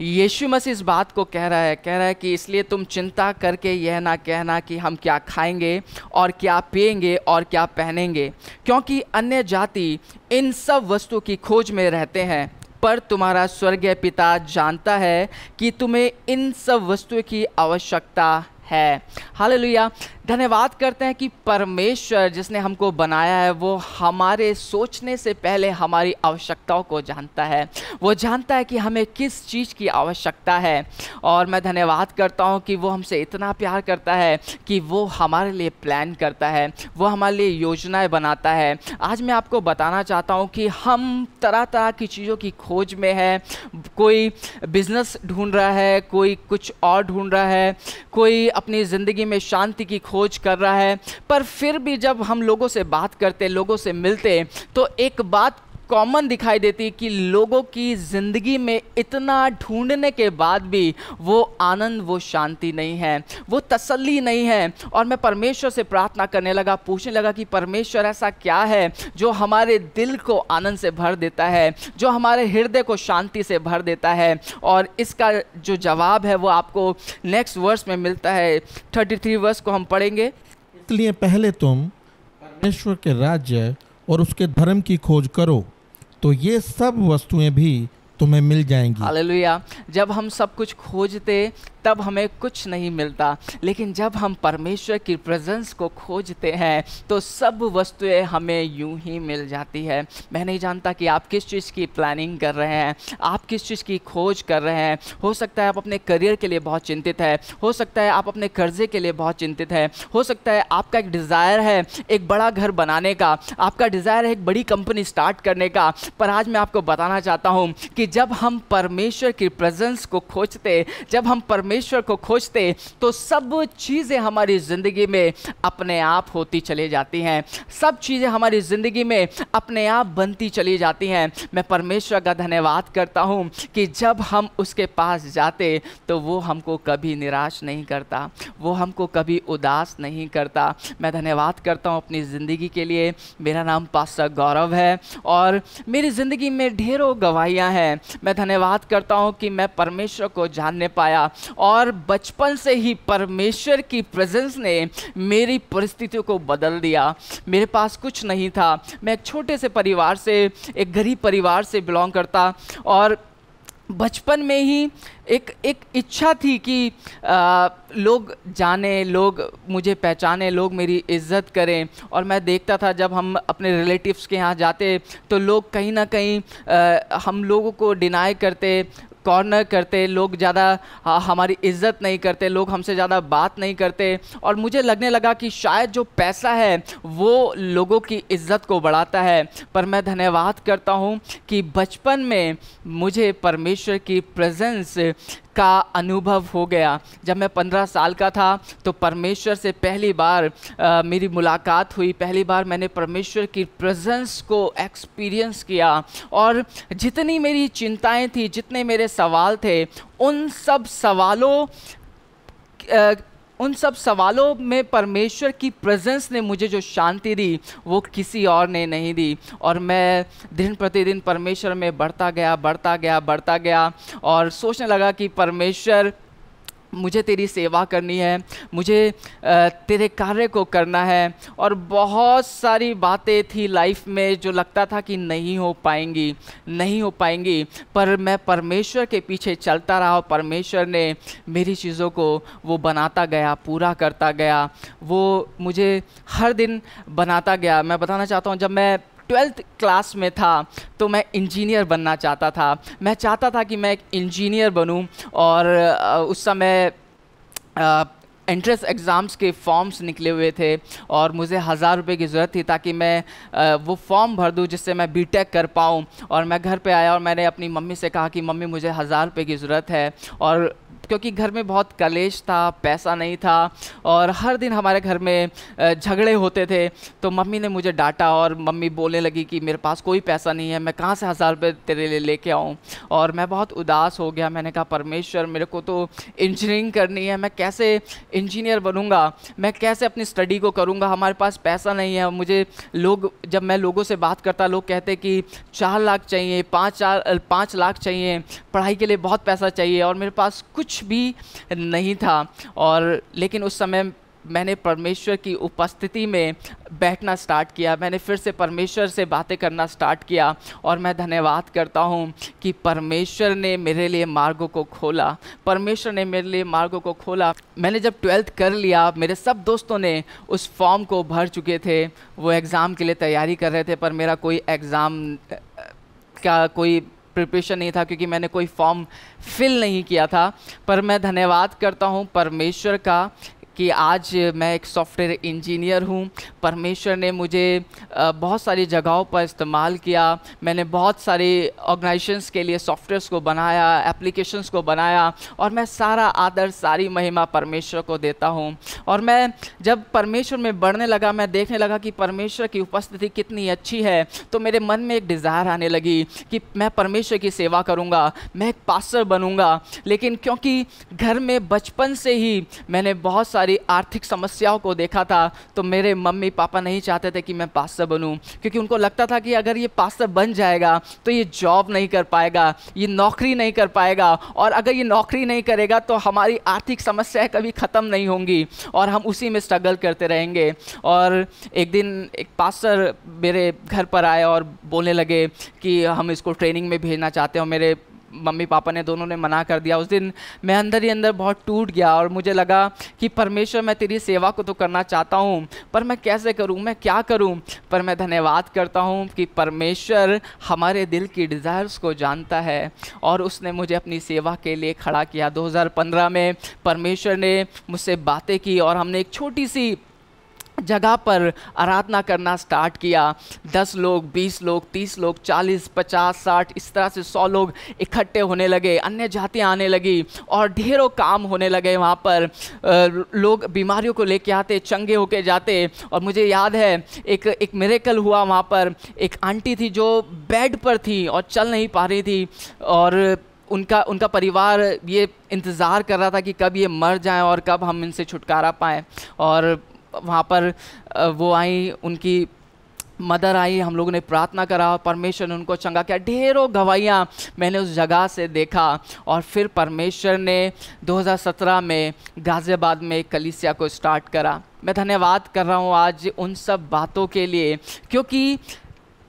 यीशु मसीह इस बात को कह रहा है कि इसलिए तुम चिंता करके यह ना कहना कि हम क्या खाएंगे और क्या पिएंगे और क्या पहनेंगे, क्योंकि अन्य जाति इन सब वस्तुओं की खोज में रहते हैं, पर तुम्हारा स्वर्गीय पिता जानता है कि तुम्हें इन सब वस्तुओं की आवश्यकता है। हालेलुया। धन्यवाद करते हैं कि परमेश्वर जिसने हमको बनाया है वो हमारे सोचने से पहले हमारी आवश्यकताओं को जानता है। वो जानता है कि हमें किस चीज़ की आवश्यकता है, और मैं धन्यवाद करता हूँ कि वो हमसे इतना प्यार करता है कि वो हमारे लिए प्लान करता है, वो हमारे लिए योजनाएं बनाता है। आज मैं आपको बताना चाहता हूँ कि हम तरह तरह की चीज़ों की खोज में है। कोई बिजनेस ढूंढ रहा है, कोई कुछ और ढूंढ रहा है, कोई अपनी ज़िंदगी में शांति की खोज कर रहा है। पर फिर भी जब हम लोगों से बात करते, लोगों से मिलते, तो एक बात कॉमन दिखाई देती कि लोगों की ज़िंदगी में इतना ढूंढने के बाद भी वो आनंद, वो शांति नहीं है, वो तसल्ली नहीं है। और मैं परमेश्वर से प्रार्थना करने लगा, पूछने लगा कि परमेश्वर ऐसा क्या है जो हमारे दिल को आनंद से भर देता है, जो हमारे हृदय को शांति से भर देता है। और इसका जो जवाब है वो आपको नेक्स्ट वर्स में मिलता है। 33 वर्स को हम पढ़ेंगे। इसलिए पहले तुम परमेश्वर के राज्य और उसके धर्म की खोज करो, तो ये सब वस्तुएं भी तुम्हें मिल जाएंगी। हालेलुया। जब हम सब कुछ खोजते तब हमें कुछ नहीं मिलता, लेकिन जब हम परमेश्वर की प्रेजेंस को खोजते हैं तो सब वस्तुएं हमें यूं ही मिल जाती है। मैं नहीं जानता कि आप किस चीज़ की प्लानिंग कर रहे हैं, आप किस चीज़ की खोज कर रहे हैं। हो सकता है आप अपने करियर के लिए बहुत चिंतित है, हो सकता है आप अपने कर्जे के लिए बहुत चिंतित है, हो सकता है आपका एक डिज़ायर है एक बड़ा घर बनाने का, आपका डिज़ायर है एक बड़ी कंपनी स्टार्ट करने का। पर आज मैं आपको बताना चाहता हूँ कि जब हम परमेश्वर की प्रेजेंस को खोजते, जब हम परमेश्वर को खोजते, तो सब चीज़ें हमारी ज़िंदगी में अपने आप होती चली जाती हैं, सब चीज़ें हमारी ज़िंदगी में अपने आप बनती चली जाती हैं। मैं परमेश्वर का धन्यवाद करता हूँ कि जब हम उसके पास जाते तो वो हमको कभी निराश नहीं करता, वो हमको कभी उदास नहीं करता। मैं धन्यवाद करता हूँ अपनी ज़िंदगी के लिए। मेरा नाम पास्टर गौरव है और मेरी ज़िंदगी में ढेरों गवाहियाँ हैं। मैं धन्यवाद करता हूँ कि मैं परमेश्वर को जानने पाया, और बचपन से ही परमेश्वर की प्रेजेंस ने मेरी परिस्थितियों को बदल दिया। मेरे पास कुछ नहीं था, मैं एक छोटे से परिवार से, एक गरीब परिवार से बिलोंग करता, और बचपन में ही एक इच्छा थी कि लोग जाने, लोग मुझे पहचाने, लोग मेरी इज़्ज़त करें। और मैं देखता था जब हम अपने रिलेटिव्स के यहाँ जाते तो लोग कहीं ना कहीं हम लोगों को डिनाई करते, कॉर्नर करते, लोग ज़्यादा हमारी इज़्ज़त नहीं करते, लोग हमसे ज़्यादा बात नहीं करते। और मुझे लगने लगा कि शायद जो पैसा है वो लोगों की इज़्ज़त को बढ़ाता है। पर मैं धन्यवाद करता हूँ कि बचपन में मुझे परमेश्वर की प्रेजेंस का अनुभव हो गया। जब मैं 15 साल का था तो परमेश्वर से पहली बार मेरी मुलाकात हुई, पहली बार मैंने परमेश्वर की प्रेजेंस को एक्सपीरियंस किया, और जितनी मेरी चिंताएं थी, जितने मेरे सवाल थे, उन सब सवालों में परमेश्वर की प्रेजेंस ने मुझे जो शांति दी वो किसी और ने नहीं दी। और मैं दिन प्रतिदिन परमेश्वर में बढ़ता गया और सोचने लगा कि परमेश्वर, मुझे तेरी सेवा करनी है, मुझे तेरे कार्य को करना है। और बहुत सारी बातें थी लाइफ में जो लगता था कि नहीं हो पाएंगी, पर मैं परमेश्वर के पीछे चलता रहा और परमेश्वर ने मेरी चीज़ों को वो बनाता गया, पूरा करता गया, वो मुझे हर दिन बनाता गया। मैं बताना चाहता हूँ, जब मैं 12th क्लास में था तो मैं इंजीनियर बनना चाहता था। मैं चाहता था कि मैं एक इंजीनियर बनूं, और उस समय एंट्रेंस एग्ज़ाम्स के फॉर्म्स निकले हुए थे और मुझे 1000 रुपये की ज़रूरत थी ताकि मैं वो फॉर्म भर दूं जिससे मैं बीटेक कर पाऊं। और मैं घर पे आया और मैंने अपनी मम्मी से कहा कि मम्मी, मुझे 1000 रुपये की ज़रूरत है। और क्योंकि घर में बहुत कलेश था, पैसा नहीं था और हर दिन हमारे घर में झगड़े होते थे, तो मम्मी ने मुझे डांटा और मम्मी बोलने लगी कि मेरे पास कोई पैसा नहीं है, मैं कहाँ से 1000 रुपये तेरे लिए लेके आऊँ। और मैं बहुत उदास हो गया। मैंने कहा, परमेश्वर, मेरे को तो इंजीनियरिंग करनी है, मैं कैसे इंजीनियर बनूंगा, मैं कैसे अपनी स्टडी को करूंगा, हमारे पास पैसा नहीं है। मुझे जब मैं लोगों से बात करता, लोग कहते कि 4 लाख चाहिए, 5 लाख चाहिए, पढ़ाई के लिए बहुत पैसा चाहिए, और मेरे पास कुछ भी नहीं था। और लेकिन उस समय मैंने परमेश्वर की उपस्थिति में बैठना स्टार्ट किया, मैंने फिर से परमेश्वर से बातें करना स्टार्ट किया, और मैं धन्यवाद करता हूँ कि परमेश्वर ने मेरे लिए मार्गों को खोला, परमेश्वर ने मेरे लिए मार्गों को खोला। मैंने जब 12th कर लिया, मेरे सब दोस्तों ने उस फॉर्म को भर चुके थे, वो एग्ज़ाम के लिए तैयारी कर रहे थे, पर मेरा कोई एग्ज़ाम का कोई प्रिपरेशन नहीं था क्योंकि मैंने कोई फॉर्म फिल नहीं किया था। पर मैं धन्यवाद करता हूँ परमेश्वर का कि आज मैं एक सॉफ्टवेयर इंजीनियर हूँ। परमेश्वर ने मुझे बहुत सारी जगहों पर इस्तेमाल किया। मैंने बहुत सारी ऑर्गेनाइजेशंस के लिए सॉफ्टवेयर्स को बनाया, एप्लीकेशंस को बनाया, और मैं सारा आदर, सारी महिमा परमेश्वर को देता हूँ। और मैं जब परमेश्वर में बढ़ने लगा, मैं देखने लगा कि परमेश्वर की उपस्थिति कितनी अच्छी है, तो मेरे मन में एक डिज़ायर आने लगी कि मैं परमेश्वर की सेवा करूँगा, मैं एक पास्टर बनूँगा। लेकिन क्योंकि घर में बचपन से ही मैंने बहुत सारी आर्थिक समस्याओं को देखा था, तो मेरे मम्मी पापा नहीं चाहते थे कि मैं पास्टर बनूं, क्योंकि उनको लगता था कि अगर ये पास्टर बन जाएगा तो ये जॉब नहीं कर पाएगा, ये नौकरी नहीं कर पाएगा, और अगर ये नौकरी नहीं करेगा तो हमारी आर्थिक समस्याएं कभी ख़त्म नहीं होंगी और हम उसी में स्ट्रगल करते रहेंगे। और एक दिन एक पास्टर मेरे घर पर आए और बोलने लगे कि हम इसको ट्रेनिंग में भेजना चाहते हैं, और मेरे मम्मी पापा ने दोनों ने मना कर दिया। उस दिन मैं अंदर ही अंदर बहुत टूट गया और मुझे लगा कि परमेश्वर, मैं तेरी सेवा को तो करना चाहता हूँ, पर मैं कैसे करूँ, मैं क्या करूँ। पर मैं धन्यवाद करता हूँ कि परमेश्वर हमारे दिल की डिज़ायर्स को जानता है और उसने मुझे अपनी सेवा के लिए खड़ा किया। 2015 में परमेश्वर ने मुझसे बातें की और हमने एक छोटी सी जगह पर आराधना करना स्टार्ट किया। 10 लोग, 20 लोग, 30 लोग, 40, 50, 60, इस तरह से 100 लोग इकट्ठे होने लगे, अन्य जातियाँ आने लगी और ढेरों काम होने लगे वहाँ पर। लोग बीमारियों को लेके आते, चंगे होके जाते। और मुझे याद है एक मिरेकल हुआ वहाँ पर। एक आंटी थी जो बेड पर थी और चल नहीं पा रही थी, और उनका परिवार ये इंतज़ार कर रहा था कि कब ये मर जाएं और कब हम इनसे छुटकारा पाएँ। और वहाँ पर वो आई, उनकी मदर आई, हम लोगों ने प्रार्थना करा, परमेश्वर ने उनको चंगा किया। ढेरों गवाहियाँ मैंने उस जगह से देखा। और फिर परमेश्वर ने 2017 में गाज़ियाबाद में कलीसिया को स्टार्ट करा। मैं धन्यवाद कर रहा हूँ आज उन सब बातों के लिए, क्योंकि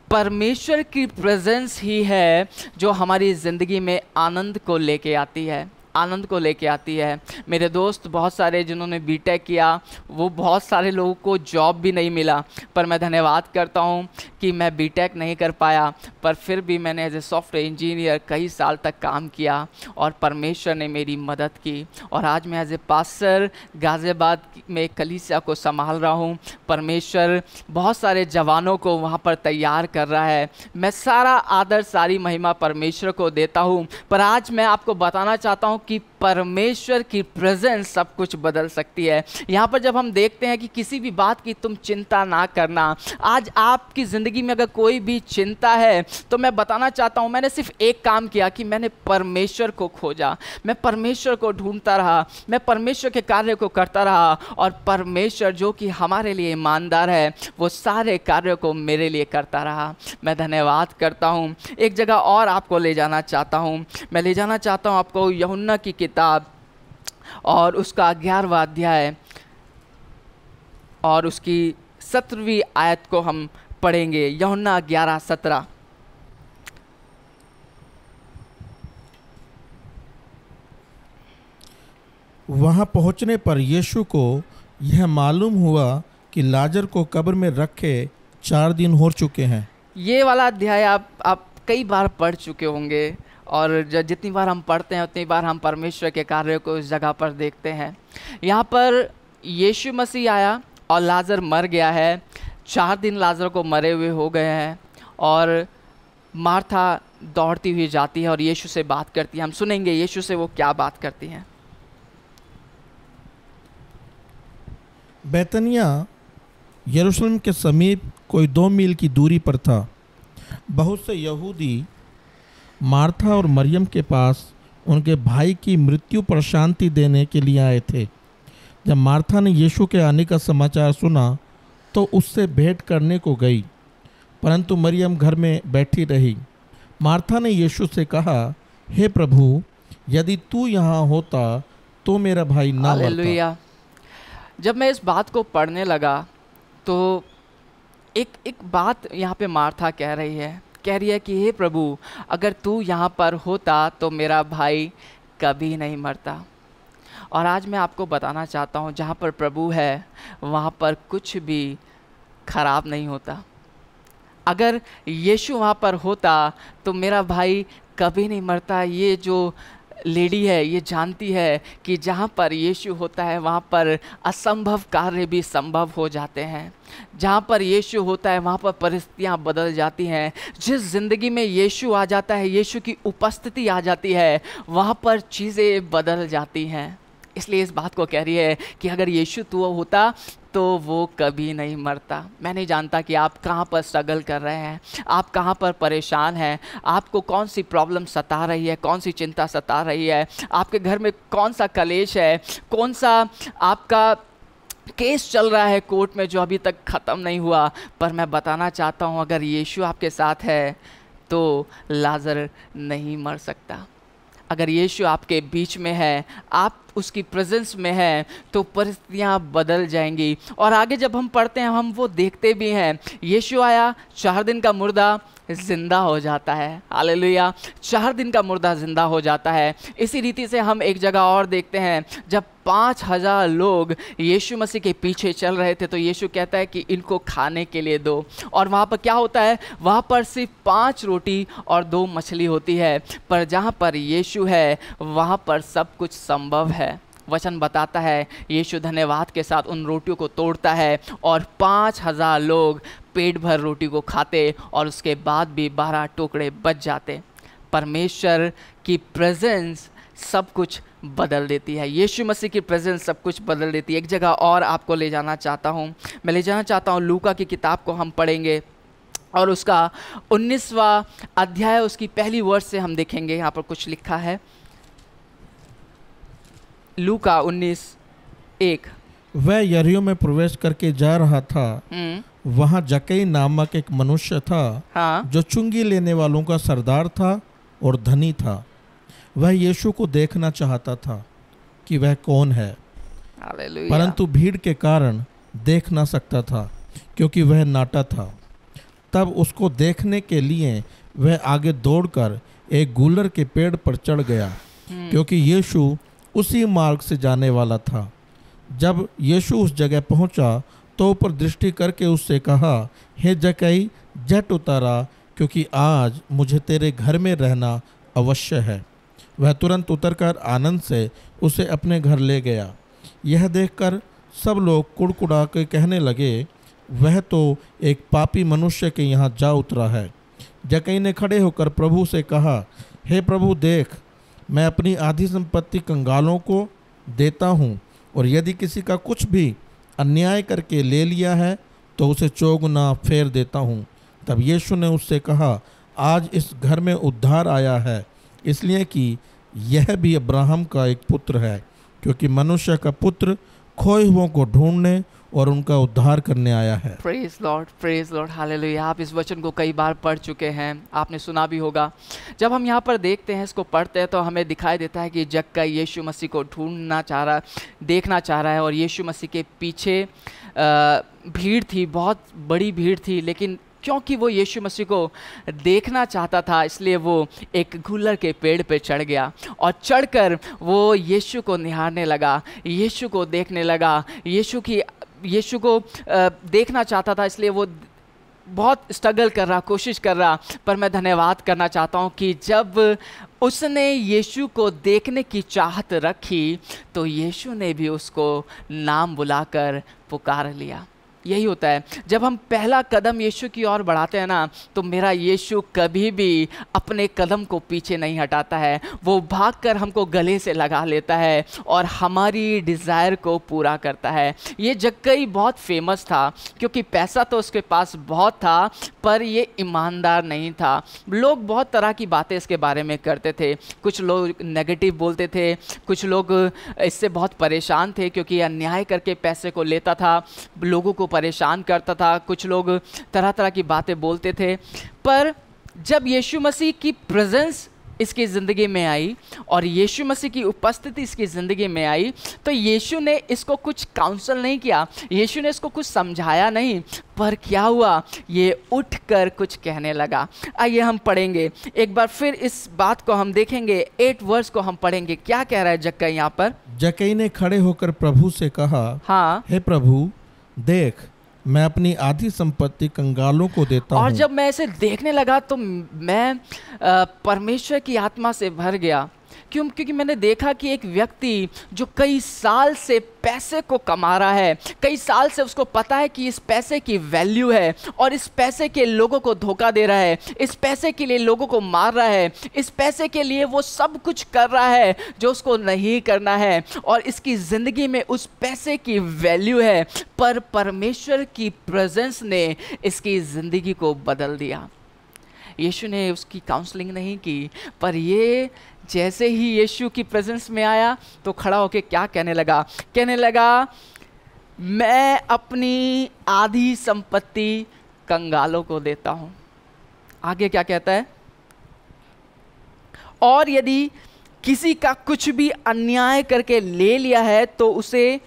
परमेश्वर की प्रेजेंस ही है जो हमारी ज़िंदगी में आनंद को लेके आती है, आनंद को लेके आती है। मेरे दोस्त बहुत सारे जिन्होंने बीटेक किया, वो बहुत सारे लोगों को जॉब भी नहीं मिला, पर मैं धन्यवाद करता हूँ कि मैं बीटेक नहीं कर पाया, पर फिर भी मैंने एज ए सॉफ्टवेयर इंजीनियर कई साल तक काम किया और परमेश्वर ने मेरी मदद की। और आज मैं एज ए पास्टर गाज़ियाबाद में कलीसिया को संभाल रहा हूँ। परमेश्वर बहुत सारे जवानों को वहाँ पर तैयार कर रहा है। मैं सारा आदर, सारी महिमा परमेश्वर को देता हूँ। पर आज मैं आपको बताना चाहता हूँ कि परमेश्वर की प्रेजेंस सब कुछ बदल सकती है। यहाँ पर जब हम देखते हैं कि किसी भी बात की तुम चिंता ना करना, आज आपकी ज़िंदगी में अगर कोई भी चिंता है तो मैं बताना चाहता हूँ, मैंने सिर्फ एक काम किया कि मैंने परमेश्वर को खोजा, मैं परमेश्वर को ढूंढता रहा, मैं परमेश्वर के कार्य को करता रहा, और परमेश्वर जो कि हमारे लिए ईमानदार है वो सारे कार्यों को मेरे लिए करता रहा। मैं धन्यवाद करता हूँ। एक जगह और आपको ले जाना चाहता हूँ, मैं ले जाना चाहता हूँ आपको यूहन्ना की किताब और उसका 11वां अध्याय और उसकी 17वीं आयत को हम पढ़ेंगे। यूहन्ना 11:17। वहाँ पहुँचने पर यीशु को यह मालूम हुआ कि लाजर को कब्र में रखे 4 दिन हो चुके हैं। ये वाला अध्याय आप कई बार पढ़ चुके होंगे, और जितनी बार हम पढ़ते हैं उतनी बार हम परमेश्वर के कार्य को इस जगह पर देखते हैं। यहाँ पर यीशु मसीह आया और लाजर मर गया है। 4 दिन लाजर को मरे हुए हो गए हैं, और मार्था दौड़ती हुई जाती है और यीशु से बात करती है। हम सुनेंगे यीशु से वो क्या बात करती हैं। बैतनिया यरूशलेम के समीप कोई 2 मील की दूरी पर था। बहुत से यहूदी मार्था और मरियम के पास उनके भाई की मृत्यु पर शांति देने के लिए आए थे। जब मार्था ने यीशु के आने का समाचार सुना तो उससे भेंट करने को गई, परंतु मरियम घर में बैठी रही। मार्था ने यीशु से कहा, हे प्रभु, यदि तू यहाँ होता तो मेरा भाई ना मरता। हालेलुया। जब मैं इस बात को पढ़ने लगा तो एक बात यहाँ पे मार्था कह रही है कि हे प्रभु, अगर तू यहाँ पर होता तो मेरा भाई कभी नहीं मरता। और आज मैं आपको बताना चाहता हूँ, जहाँ पर प्रभु है वहाँ पर कुछ भी खराब नहीं होता। अगर यीशु वहाँ पर होता तो मेरा भाई कभी नहीं मरता। ये जो लेडी है ये जानती है कि जहाँ पर यीशु होता है वहाँ पर असंभव कार्य भी संभव हो जाते हैं। जहाँ पर यीशु होता है वहाँ पर परिस्थितियाँ बदल जाती हैं। जिस ज़िंदगी में यीशु आ जाता है, यीशु की उपस्थिति आ जाती है, वहाँ पर चीज़ें बदल जाती हैं। इसलिए इस बात को कह रही है कि अगर यीशु तू होता तो वो कभी नहीं मरता। मैं नहीं जानता कि आप कहाँ पर स्ट्रगल कर रहे हैं, आप कहाँ पर परेशान हैं, आपको कौन सी प्रॉब्लम सता रही है, कौन सी चिंता सता रही है, आपके घर में कौन सा कलेश है, कौन सा आपका केस चल रहा है कोर्ट में जो अभी तक ख़त्म नहीं हुआ। पर मैं बताना चाहता हूँ, अगर यीशु आपके साथ है तो लाजर नहीं मर सकता। अगर यीशु आपके बीच में है, आप उसकी प्रेजेंस में हैं, तो परिस्थितियाँ बदल जाएंगी। और आगे जब हम पढ़ते हैं हम वो देखते भी हैं, यीशु आया, 4 दिन का मुर्दा जिंदा हो जाता है। हालेलुया। 4 दिन का मुर्दा जिंदा हो जाता है। इसी रीति से हम एक जगह और देखते हैं, जब 5000 लोग यीशु मसीह के पीछे चल रहे थे तो यीशु कहता है कि इनको खाने के लिए दो। और वहाँ पर क्या होता है, वहाँ पर सिर्फ 5 रोटी और 2 मछली होती है। पर जहाँ पर यीशु है वहाँ पर सब कुछ संभव है। वचन बताता है यीशु धन्यवाद के साथ उन रोटियों को तोड़ता है और 5000 लोग पेट भर रोटी को खाते और उसके बाद भी 12 टुकड़े बच जाते। परमेश्वर की प्रेजेंस सब कुछ बदल देती है। यीशु मसीह की प्रेजेंस सब कुछ बदल देती है। एक जगह और आपको ले जाना चाहता हूँ, मैं ले जाना चाहता हूँ लूका की किताब को हम पढ़ेंगे और उसका 19वां अध्याय उसकी पहली वर्ष से हम देखेंगे। यहाँ पर कुछ लिखा है, लूका 19:1। वह यरीहो में प्रवेश करके जा रहा था। वहाँ जक्कई नामक एक मनुष्य था, हाँ। जो चुंगी लेने वालों का सरदार था और धनी था। वह यीशु को देखना चाहता था कि वह कौन है, हालेलुया। परंतु भीड़ के कारण देख ना सकता था क्योंकि वह नाटा था। तब उसको देखने के लिए वह आगे दौड़कर एक गूलर के पेड़ पर चढ़ गया, क्योंकि यीशु उसी मार्ग से जाने वाला था। जब यीशु उस जगह पहुंचा तो ऊपर दृष्टि करके उससे कहा, हे जक्कई, झट उतारा, क्योंकि आज मुझे तेरे घर में रहना अवश्य है। वह तुरंत उतरकर आनंद से उसे अपने घर ले गया। यह देखकर सब लोग कुड़कुड़ा के कहने लगे, वह तो एक पापी मनुष्य के यहाँ जा उतरा है। जक्कई ने खड़े होकर प्रभु से कहा, हे प्रभु, देख, मैं अपनी आधी संपत्ति कंगालों को देता हूँ, और यदि किसी का कुछ भी अन्याय करके ले लिया है तो उसे चौगुना फेर देता हूँ। तब यीशु ने उससे कहा, आज इस घर में उद्धार आया है, इसलिए कि यह भी अब्राहम का एक पुत्र है, क्योंकि मनुष्य का पुत्र खोए हुओं को ढूंढने और उनका उद्धार करने आया है। Praise Lord, hallelujah. आप इस वचन को कई बार पढ़ चुके हैं, आपने सुना भी होगा। जब हम यहाँ पर देखते हैं, इसको पढ़ते हैं, तो हमें दिखाई देता है कि जक्कई यीशु मसीह को ढूंढना चाह रहा, देखना चाह रहा है, और यीशु मसीह के पीछे भीड़ थी, बहुत बड़ी भीड़ थी, लेकिन क्योंकि वो यीशु मसीह को देखना चाहता था, इसलिए वो एक गुलर के पेड़ पे चढ़ गया, और चढ़कर वो यीशु को निहारने लगा, यीशु को देखने लगा, यीशु को देखना चाहता था, इसलिए वो बहुत स्ट्रगल कर रहा, कोशिश कर रहा। पर मैं धन्यवाद करना चाहता हूँ कि जब उसने यीशु को देखने की चाहत रखी, तो यीशु ने भी उसको नाम बुलाकर पुकार लिया। यही होता है, जब हम पहला कदम यीशु की ओर बढ़ाते हैं ना, तो मेरा यीशु कभी भी अपने कदम को पीछे नहीं हटाता है। वो भागकर हमको गले से लगा लेता है और हमारी डिज़ायर को पूरा करता है। ये जक्कई बहुत फेमस था, क्योंकि पैसा तो उसके पास बहुत था, पर ये ईमानदार नहीं था। लोग बहुत तरह की बातें इसके बारे में करते थे, कुछ लोग नेगेटिव बोलते थे, कुछ लोग इससे बहुत परेशान थे, क्योंकि अन्याय करके पैसे को लेता था, लोगों को परेशान करता था, कुछ लोग तरह तरह की बातें बोलते थे। पर जब यीशु मसीह की प्रेजेंस इसकी ज़िंदगी में आई और यीशु मसीह की उपस्थिति इसकी ज़िंदगी में आई, तो यीशु ने इसको कुछ काउंसल नहीं किया, यीशु ने इसको कुछ समझाया नहीं, पर क्या हुआ, ये उठकर कुछ कहने लगा। आइए हम पढ़ेंगे एक बार फिर इस बात को, हम देखेंगे 8 वर्स को हम पढ़ेंगे। क्या कह रहा है जक्कई यहाँ पर? जक्कई ने खड़े होकर प्रभु से कहा, हाँ, हे प्रभु, देख, मैं अपनी आधी संपत्ति कंगालों को देता हूँ। और जब मैं इसे देखने लगा तो मैं परमेश्वर की आत्मा से भर गया। क्योंकि मैंने देखा कि एक व्यक्ति जो कई साल से पैसे को कमा रहा है, कई साल से उसको पता है कि इस पैसे की वैल्यू है, और इस पैसे के लोगों को धोखा दे रहा है, इस पैसे के लिए लोगों को मार रहा है, इस पैसे के लिए वो सब कुछ कर रहा है जो उसको नहीं करना है, और इसकी ज़िंदगी में उस पैसे की वैल्यू है, पर परमेश्वर की प्रेजेंस ने इसकी ज़िंदगी को बदल दिया। यीशु ने उसकी काउंसलिंग नहीं की, पर ये जैसे ही यीशु की प्रेजेंस में आया तो खड़ा होकर क्या कहने लगा, मैं अपनी आधी संपत्ति कंगालों को देता हूं। आगे क्या कहता है? और यदि किसी का कुछ भी अन्याय करके ले लिया है तो उसे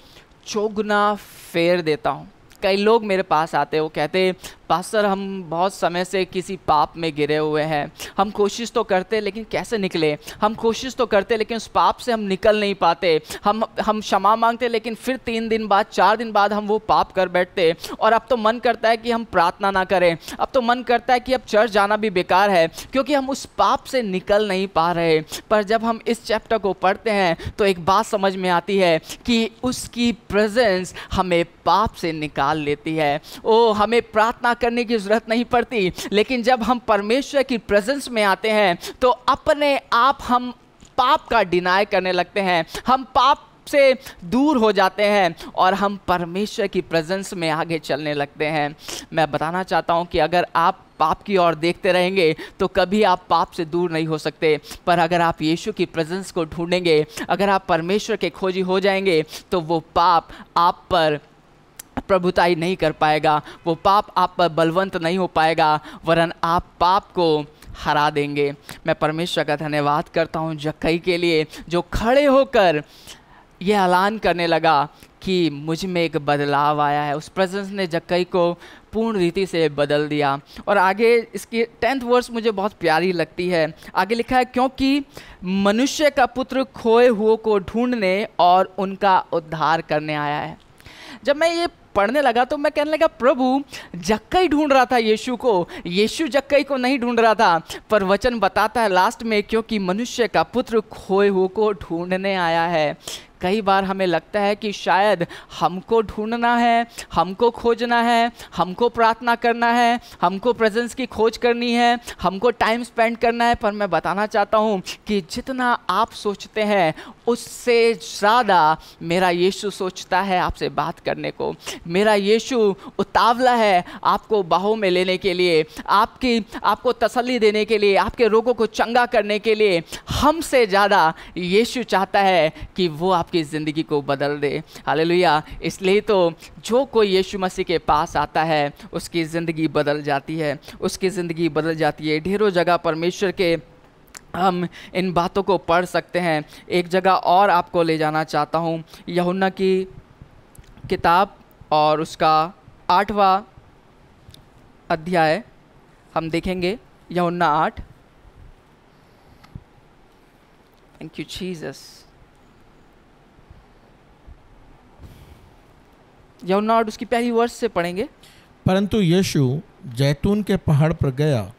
चौगुना फेर देता हूं। कई लोग मेरे पास आते, वो कहते, पास्टर, हम बहुत समय से किसी पाप में गिरे हुए हैं, हम कोशिश तो करते लेकिन कैसे निकले, हम कोशिश तो करते लेकिन उस पाप से हम निकल नहीं पाते, हम क्षमा मांगते लेकिन फिर 3 दिन बाद 4 दिन बाद हम वो पाप कर बैठते, और अब तो मन करता है कि हम प्रार्थना ना करें, अब तो मन करता है कि अब चर्च जाना भी बेकार है, क्योंकि हम उस पाप से निकल नहीं पा रहे। पर जब हम इस चैप्टर को पढ़ते हैं तो एक बात समझ में आती है कि उसकी प्रेजेंस हमें पाप से निकाल लेती है। ओ, हमें प्रार्थना करने की जरूरत नहीं पड़ती, लेकिन जब हम परमेश्वर की प्रेजेंस में आते हैं तो अपने आप हम पाप का डिनाय करने लगते हैं, हम पाप से दूर हो जाते हैं और हम परमेश्वर की प्रेजेंस में आगे चलने लगते हैं। मैं बताना चाहता हूं कि अगर आप पाप की ओर देखते रहेंगे तो कभी आप पाप से दूर नहीं हो सकते, पर अगर आप यीशु की प्रेजेंस को ढूंढेंगे, अगर आप परमेश्वर के खोजी हो जाएंगे, तो वो पाप आप पर प्रभुताई नहीं कर पाएगा, वो पाप आप पर बलवंत नहीं हो पाएगा, वरन आप पाप को हरा देंगे। मैं परमेश्वर का धन्यवाद करता हूँ जक्कई के लिए, जो खड़े होकर ये ऐलान करने लगा कि मुझ में एक बदलाव आया है। उस प्रेजेंस ने जक्कई को पूर्ण रीति से बदल दिया। और आगे इसकी 10th वर्स मुझे बहुत प्यारी लगती है। आगे लिखा है, क्योंकि मनुष्य का पुत्र खोए हुओं को ढूंढने और उनका उद्धार करने आया है। जब मैं ये पढ़ने लगा तो मैं कहने लगा, प्रभु, जक्कई ढूंढ रहा था यीशु को, यीशु जक्कई को नहीं ढूंढ रहा था। पर वचन बताता है लास्ट में, क्योंकि मनुष्य का पुत्र खोए हुए को ढूंढने आया है। कई बार हमें लगता है कि शायद हमको ढूंढना है, हमको खोजना है, हमको प्रार्थना करना है, हमको प्रेजेंस की खोज करनी है, हमको टाइम स्पेंड करना है। पर मैं बताना चाहता हूँ कि जितना आप सोचते हैं उससे ज़्यादा मेरा यीशु सोचता है आपसे बात करने को। मेरा यीशु उतावला है आपको बाहों में लेने के लिए, आपको तसल्ली देने के लिए, आपके रोगों को चंगा करने के लिए। हमसे ज़्यादा यीशु चाहता है कि वो आपकी ज़िंदगी को बदल दे। हालेलुया। इसलिए तो जो कोई यीशु मसीह के पास आता है उसकी ज़िंदगी बदल जाती है, उसकी ज़िंदगी बदल जाती है। ढेरों जगह परमेश्वर के हम इन बातों को पढ़ सकते हैं। एक जगह और आपको ले जाना चाहता हूँ, यूहन्ना की किताब और उसका 8वां अध्याय हम देखेंगे। यूहन्ना 8। Thank you Jesus. यूहन्ना 8 उसकी पहली वर्ष से पढ़ेंगे। परंतु यीशु जैतून के पहाड़ पर गया।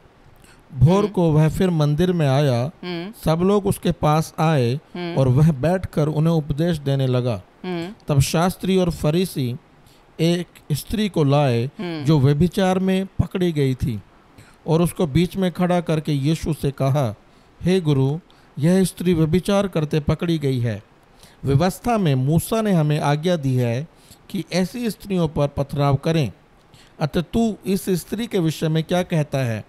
भोर को वह फिर मंदिर में आया। सब लोग उसके पास आए और वह बैठकर उन्हें उपदेश देने लगा। तब शास्त्री और फरीसी एक स्त्री को लाए जो व्यभिचार में पकड़ी गई थी और उसको बीच में खड़ा करके यीशु से कहा, हे गुरु, यह स्त्री व्यभिचार करते पकड़ी गई है। व्यवस्था में मूसा ने हमें आज्ञा दी है कि ऐसी स्त्रियों पर पथराव करें। अतः तू इस स्त्री के विषय में क्या कहता है?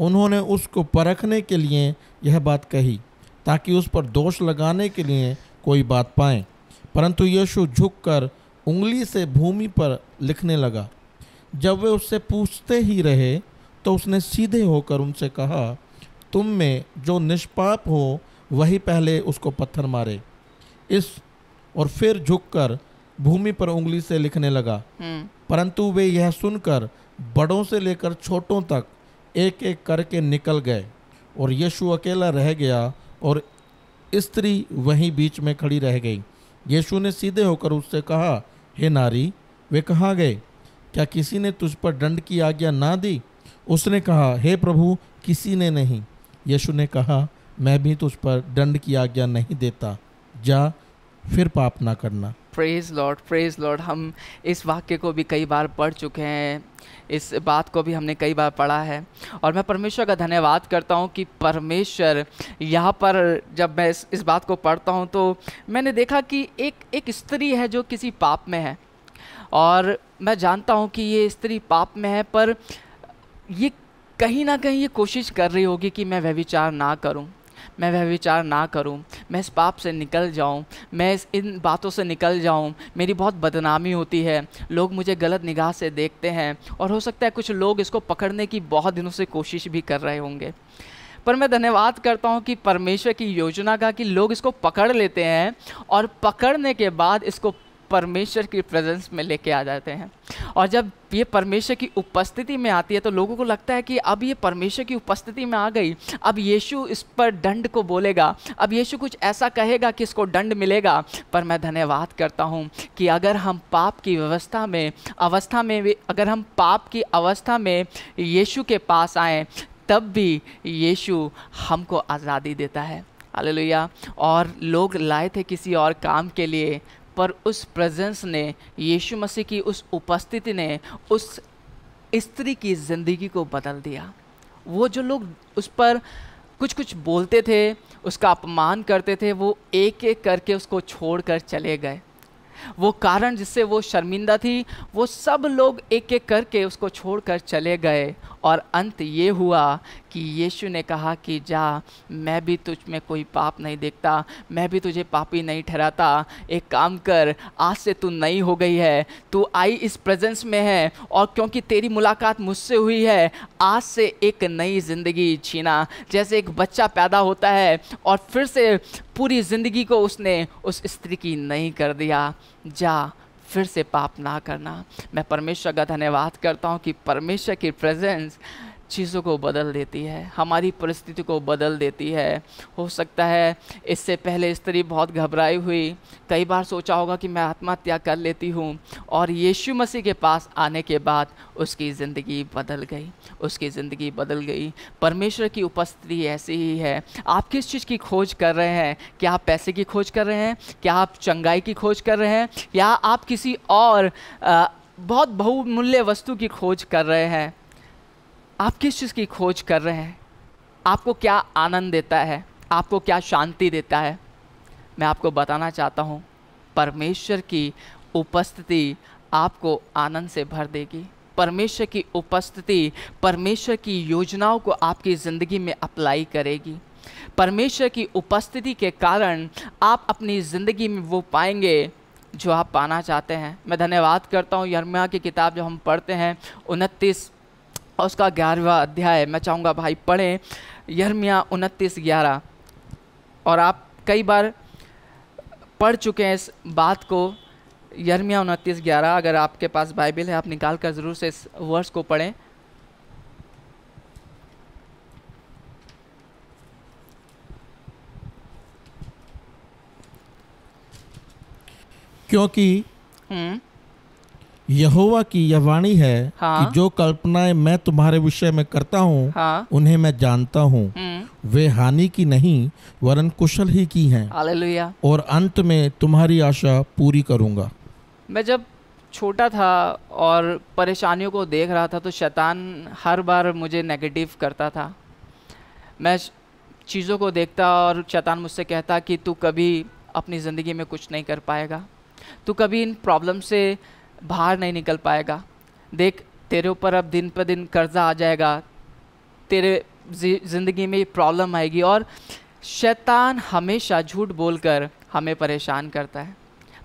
उन्होंने उसको परखने के लिए यह बात कही ताकि उस पर दोष लगाने के लिए कोई बात पाएं। परंतु यीशु झुककर उंगली से भूमि पर लिखने लगा। जब वे उससे पूछते ही रहे तो उसने सीधे होकर उनसे कहा, तुम में जो निष्पाप हो वही पहले उसको पत्थर मारे। और फिर झुककर भूमि पर उंगली से लिखने लगा। परंतु वे यह सुनकर बड़ों से लेकर छोटों तक एक एक करके निकल गए और यीशु अकेला रह गया और स्त्री वहीं बीच में खड़ी रह गई। यीशु ने सीधे होकर उससे कहा, हे नारी, वे कहाँ गए? क्या किसी ने तुझ पर दंड की आज्ञा ना दी? उसने कहा, हे प्रभु, किसी ने नहीं। यीशु ने कहा, मैं भी तुझ पर दंड की आज्ञा नहीं देता, जा फिर पाप ना करना। Praise Lord, praise Lord. हम इस वाक्य को भी कई बार पढ़ चुके हैं, इस बात को भी हमने कई बार पढ़ा है और मैं परमेश्वर का धन्यवाद करता हूँ कि परमेश्वर यहाँ पर जब मैं इस बात को पढ़ता हूँ तो मैंने देखा कि एक स्त्री है जो किसी पाप में है और मैं जानता हूँ कि ये स्त्री पाप में है, पर ये कहीं ना कहीं ये कोशिश कर रही होगी कि मैं व्यभिचार ना करूँ, मैं व्यभिचार ना करूं, मैं इस पाप से निकल जाऊं, मैं इन बातों से निकल जाऊं। मेरी बहुत बदनामी होती है, लोग मुझे गलत निगाह से देखते हैं और हो सकता है कुछ लोग इसको पकड़ने की बहुत दिनों से कोशिश भी कर रहे होंगे। पर मैं धन्यवाद करता हूं कि परमेश्वर की योजना का कि लोग इसको पकड़ लेते हैं और पकड़ने के बाद इसको परमेश्वर की प्रेजेंस में लेके आ जाते हैं। और जब ये परमेश्वर की उपस्थिति में आती है तो लोगों को लगता है कि अब ये परमेश्वर की उपस्थिति में आ गई, अब यीशु इस पर दंड को बोलेगा, अब यीशु कुछ ऐसा कहेगा कि इसको दंड मिलेगा। पर मैं धन्यवाद करता हूँ कि अगर हम पाप की अगर हम पाप की अवस्था में यीशु के पास आएँ तब भी यीशु हमको आज़ादी देता है। हालेलुया। और लोग लाए थे किसी और काम के लिए, पर उस प्रेजेंस ने, यीशु मसीह की उस उपस्थिति ने उस स्त्री की ज़िंदगी को बदल दिया। वो जो लोग उस पर कुछ बोलते थे, उसका अपमान करते थे, वो एक एक करके उसको छोड़कर चले गए। वो कारण जिससे वो शर्मिंदा थी, वो सब लोग एक एक करके उसको छोड़कर चले गए और अंत ये हुआ कि यीशु ने कहा कि जा, मैं भी तुझ में कोई पाप नहीं देखता, मैं भी तुझे पापी नहीं ठहराता। एक काम कर, आज से तू नई हो गई है, तू आई इस प्रेजेंस में है और क्योंकि तेरी मुलाकात मुझसे हुई है, आज से एक नई ज़िंदगी जीना। जैसे एक बच्चा पैदा होता है और फिर से पूरी ज़िंदगी को उसने उस स्त्री की नई कर दिया। जा, फिर से पाप ना करना। मैं परमेश्वर का धन्यवाद करता हूँ कि परमेश्वर की प्रेजेंस चीज़ों को बदल देती है, हमारी परिस्थिति को बदल देती है। हो सकता है इससे पहले स्त्री बहुत घबराई हुई, कई बार सोचा होगा कि मैं आत्महत्या कर लेती हूँ, और यीशु मसीह के पास आने के बाद उसकी ज़िंदगी बदल गई, उसकी ज़िंदगी बदल गई। परमेश्वर की उपस्थिति ऐसी ही है। आप किस चीज़ की खोज कर रहे हैं? क्या आप पैसे की खोज कर रहे हैं? क्या आप चंगाई की खोज कर रहे हैं? या आप किसी और बहुत बहुमूल्य वस्तु की खोज कर रहे हैं? आप किस चीज़ की खोज कर रहे हैं? आपको क्या आनंद देता है? आपको क्या शांति देता है? मैं आपको बताना चाहता हूँ, परमेश्वर की उपस्थिति आपको आनंद से भर देगी। परमेश्वर की उपस्थिति परमेश्वर की योजनाओं को आपकी ज़िंदगी में अप्लाई करेगी। परमेश्वर की उपस्थिति के कारण आप अपनी ज़िंदगी में वो पाएंगे जो आप पाना चाहते हैं। मैं धन्यवाद करता हूँ, यिर्मयाह की किताब जब हम पढ़ते हैं 29 और उसका 11वां अध्याय, मैं चाहूँगा भाई पढ़ें यिर्मयाह 29:11। और आप कई बार पढ़ चुके हैं इस बात को। यिर्मयाह 29:11, अगर आपके पास बाइबल है आप निकाल कर ज़रूर से इस वर्स को पढ़ें। क्योंकि यहोवा की यह वाणी है हाँ। कि जो कल्पनाएं मैं तुम्हारे विषय में करता हूँ हाँ। उन्हें मैं जानता हूँ, वे हानि की नहीं वरन कुशल ही की हैं, हालेलुया। और अंत में तुम्हारी आशा पूरी करूँगा। मैं जब छोटा था और परेशानियों को देख रहा था तो शैतान हर बार मुझे नेगेटिव करता था। मैं चीज़ों को देखता और शैतान मुझसे कहता कि तू कभी अपनी ज़िंदगी में कुछ नहीं कर पाएगा, तू कभी इन प्रॉब्लम से बाहर नहीं निकल पाएगा। देख तेरे ऊपर अब दिन पर दिन कर्जा आ जाएगा, तेरे ज़िंदगी में प्रॉब्लम आएगी। और शैतान हमेशा झूठ बोलकर हमें परेशान करता है।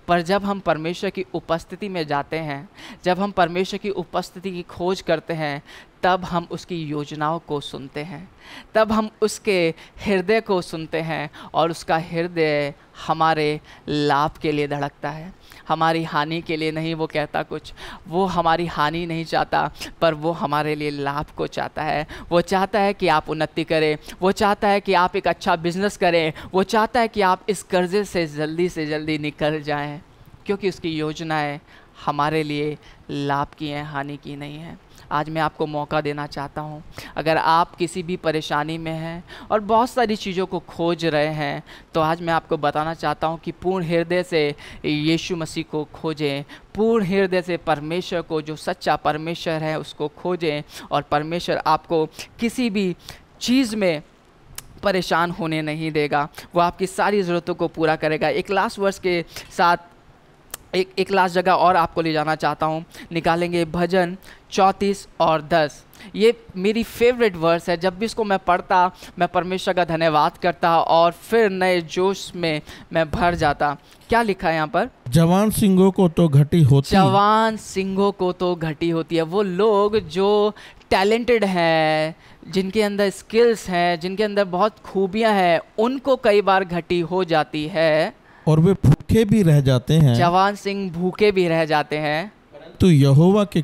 पर जब हम परमेश्वर की उपस्थिति में जाते हैं, जब हम परमेश्वर की उपस्थिति की खोज करते हैं, तब हम उसकी योजनाओं को सुनते हैं, तब हम उसके हृदय को सुनते हैं, और उसका हृदय हमारे लाभ के लिए धड़कता है, हमारी हानि के लिए नहीं। वो कहता कुछ, वो हमारी हानि नहीं चाहता, पर वो हमारे लिए लाभ को चाहता है। वो चाहता है कि आप उन्नति करें, वो चाहता है कि आप एक अच्छा बिजनेस करें, वो चाहता है कि आप इस कर्जे से जल्दी निकल जाएं, क्योंकि उसकी योजनाएं हमारे लिए लाभ की हैं, हानि की नहीं है। आज मैं आपको मौका देना चाहता हूं, अगर आप किसी भी परेशानी में हैं और बहुत सारी चीज़ों को खोज रहे हैं, तो आज मैं आपको बताना चाहता हूं कि पूर्ण हृदय से यीशु मसीह को खोजें, पूर्ण हृदय से परमेश्वर को, जो सच्चा परमेश्वर है, उसको खोजें। और परमेश्वर आपको किसी भी चीज़ में परेशान होने नहीं देगा, वो आपकी सारी ज़रूरतों को पूरा करेगा। एक लास्ट वर्स के साथ एक लास्ट जगह और आपको ले जाना चाहता हूँ। निकालेंगे भजन 34 और 10। ये मेरी फेवरेट वर्स है। जब भी इसको मैं पढ़ता, मैं परमेश्वर का धन्यवाद करता और फिर नए जोश में मैं भर जाता। क्या लिखा है यहाँ पर? जवान सिंहों को तो घटी होती, जवान सिंहों को तो घटी होती है। वो लोग जो टैलेंटेड हैं, जिनके अंदर स्किल्स हैं, जिनके अंदर बहुत खूबियाँ हैं, उनको कई बार घटी हो जाती है और वे भूखे भी रह जाते हैं। जवान सिंह भूखे भी रह जाते हैं, परंतु यहोवा के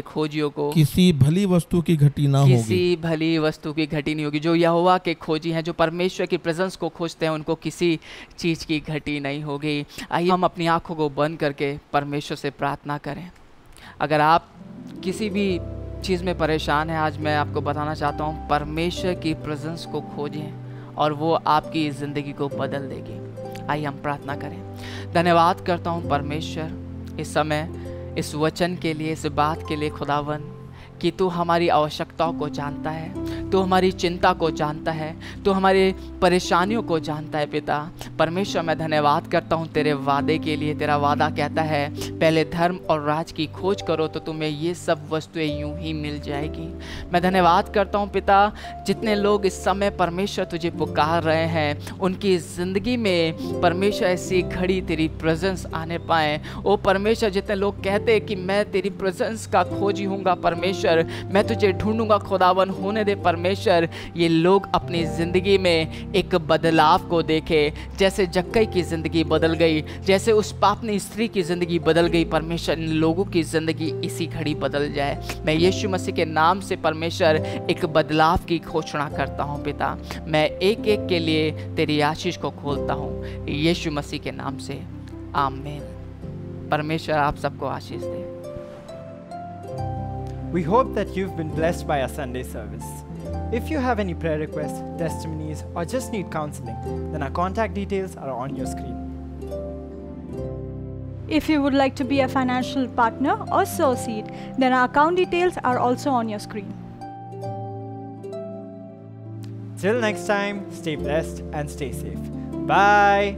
खोजियों को किसी भली वस्तु की घटी ना होगी। किसी भली वस्तु की घटी नहीं होगी। जो यहोवा के खोजी हैं, जो परमेश्वर की प्रेजेंस को खोजते हैं, उनको किसी चीज़ की घटी नहीं होगी। आइए हम अपनी आंखों को बंद करके परमेश्वर से प्रार्थना करें। अगर आप किसी भी चीज़ में परेशान हैं, आज मैं आपको बताना चाहता हूँ, परमेश्वर की प्रेजेंस को खोजें और वो आपकी ज़िंदगी को बदल देगी। आइए हम प्रार्थना करें। धन्यवाद करता हूँ परमेश्वर इस समय, इस वचन के लिए, इस बात के लिए खुदावन, कि तू हमारी आवश्यकताओं को जानता है, तू हमारी चिंता को जानता है, तू हमारी परेशानियों को जानता है। पिता परमेश्वर, मैं धन्यवाद करता हूँ तेरे वादे के लिए। तेरा वादा कहता है, पहले धर्म और राज की खोज करो तो तुम्हें ये सब वस्तुएं यूं ही मिल जाएगी। मैं धन्यवाद करता हूँ पिता, जितने लोग इस समय परमेश्वर तुझे पुकार रहे हैं, उनकी ज़िंदगी में परमेश्वर ऐसी घड़ी तेरी प्रेजेंस आने पाए। ओ परमेश्वर, जितने लोग कहते हैं कि मैं तेरी प्रेजेंस का खोजी हूँगा परमेश्वर, मैं तुझे ढूंढूंगा खुदावन, होने दे परमेश्वर परमेश्वर ये लोग अपनी ज़िंदगी में एक बदलाव को देखे। जैसे जक्कई की ज़िंदगी बदल गई, जैसे उस पापनी स्त्री की ज़िंदगी बदल गई, परमेश्वर इन लोगों की ज़िंदगी इसी घड़ी बदल जाए। मैं यीशु मसीह के नाम से परमेश्वर एक बदलाव की घोषणा करता हूँ पिता। मैं एक एक के लिए तेरी आशीष को खोलता हूँ यीशु मसीह के नाम से, आमीन। परमेश्वर आप सबको आशीष दे। We hope that you've been blessed by our Sunday service. If you have any prayer requests, testimonies, or just need counseling, then our contact details are on your screen. If you would like to be a financial partner or sow seed, then our account details are also on your screen. Till next time, stay blessed and stay safe. Bye.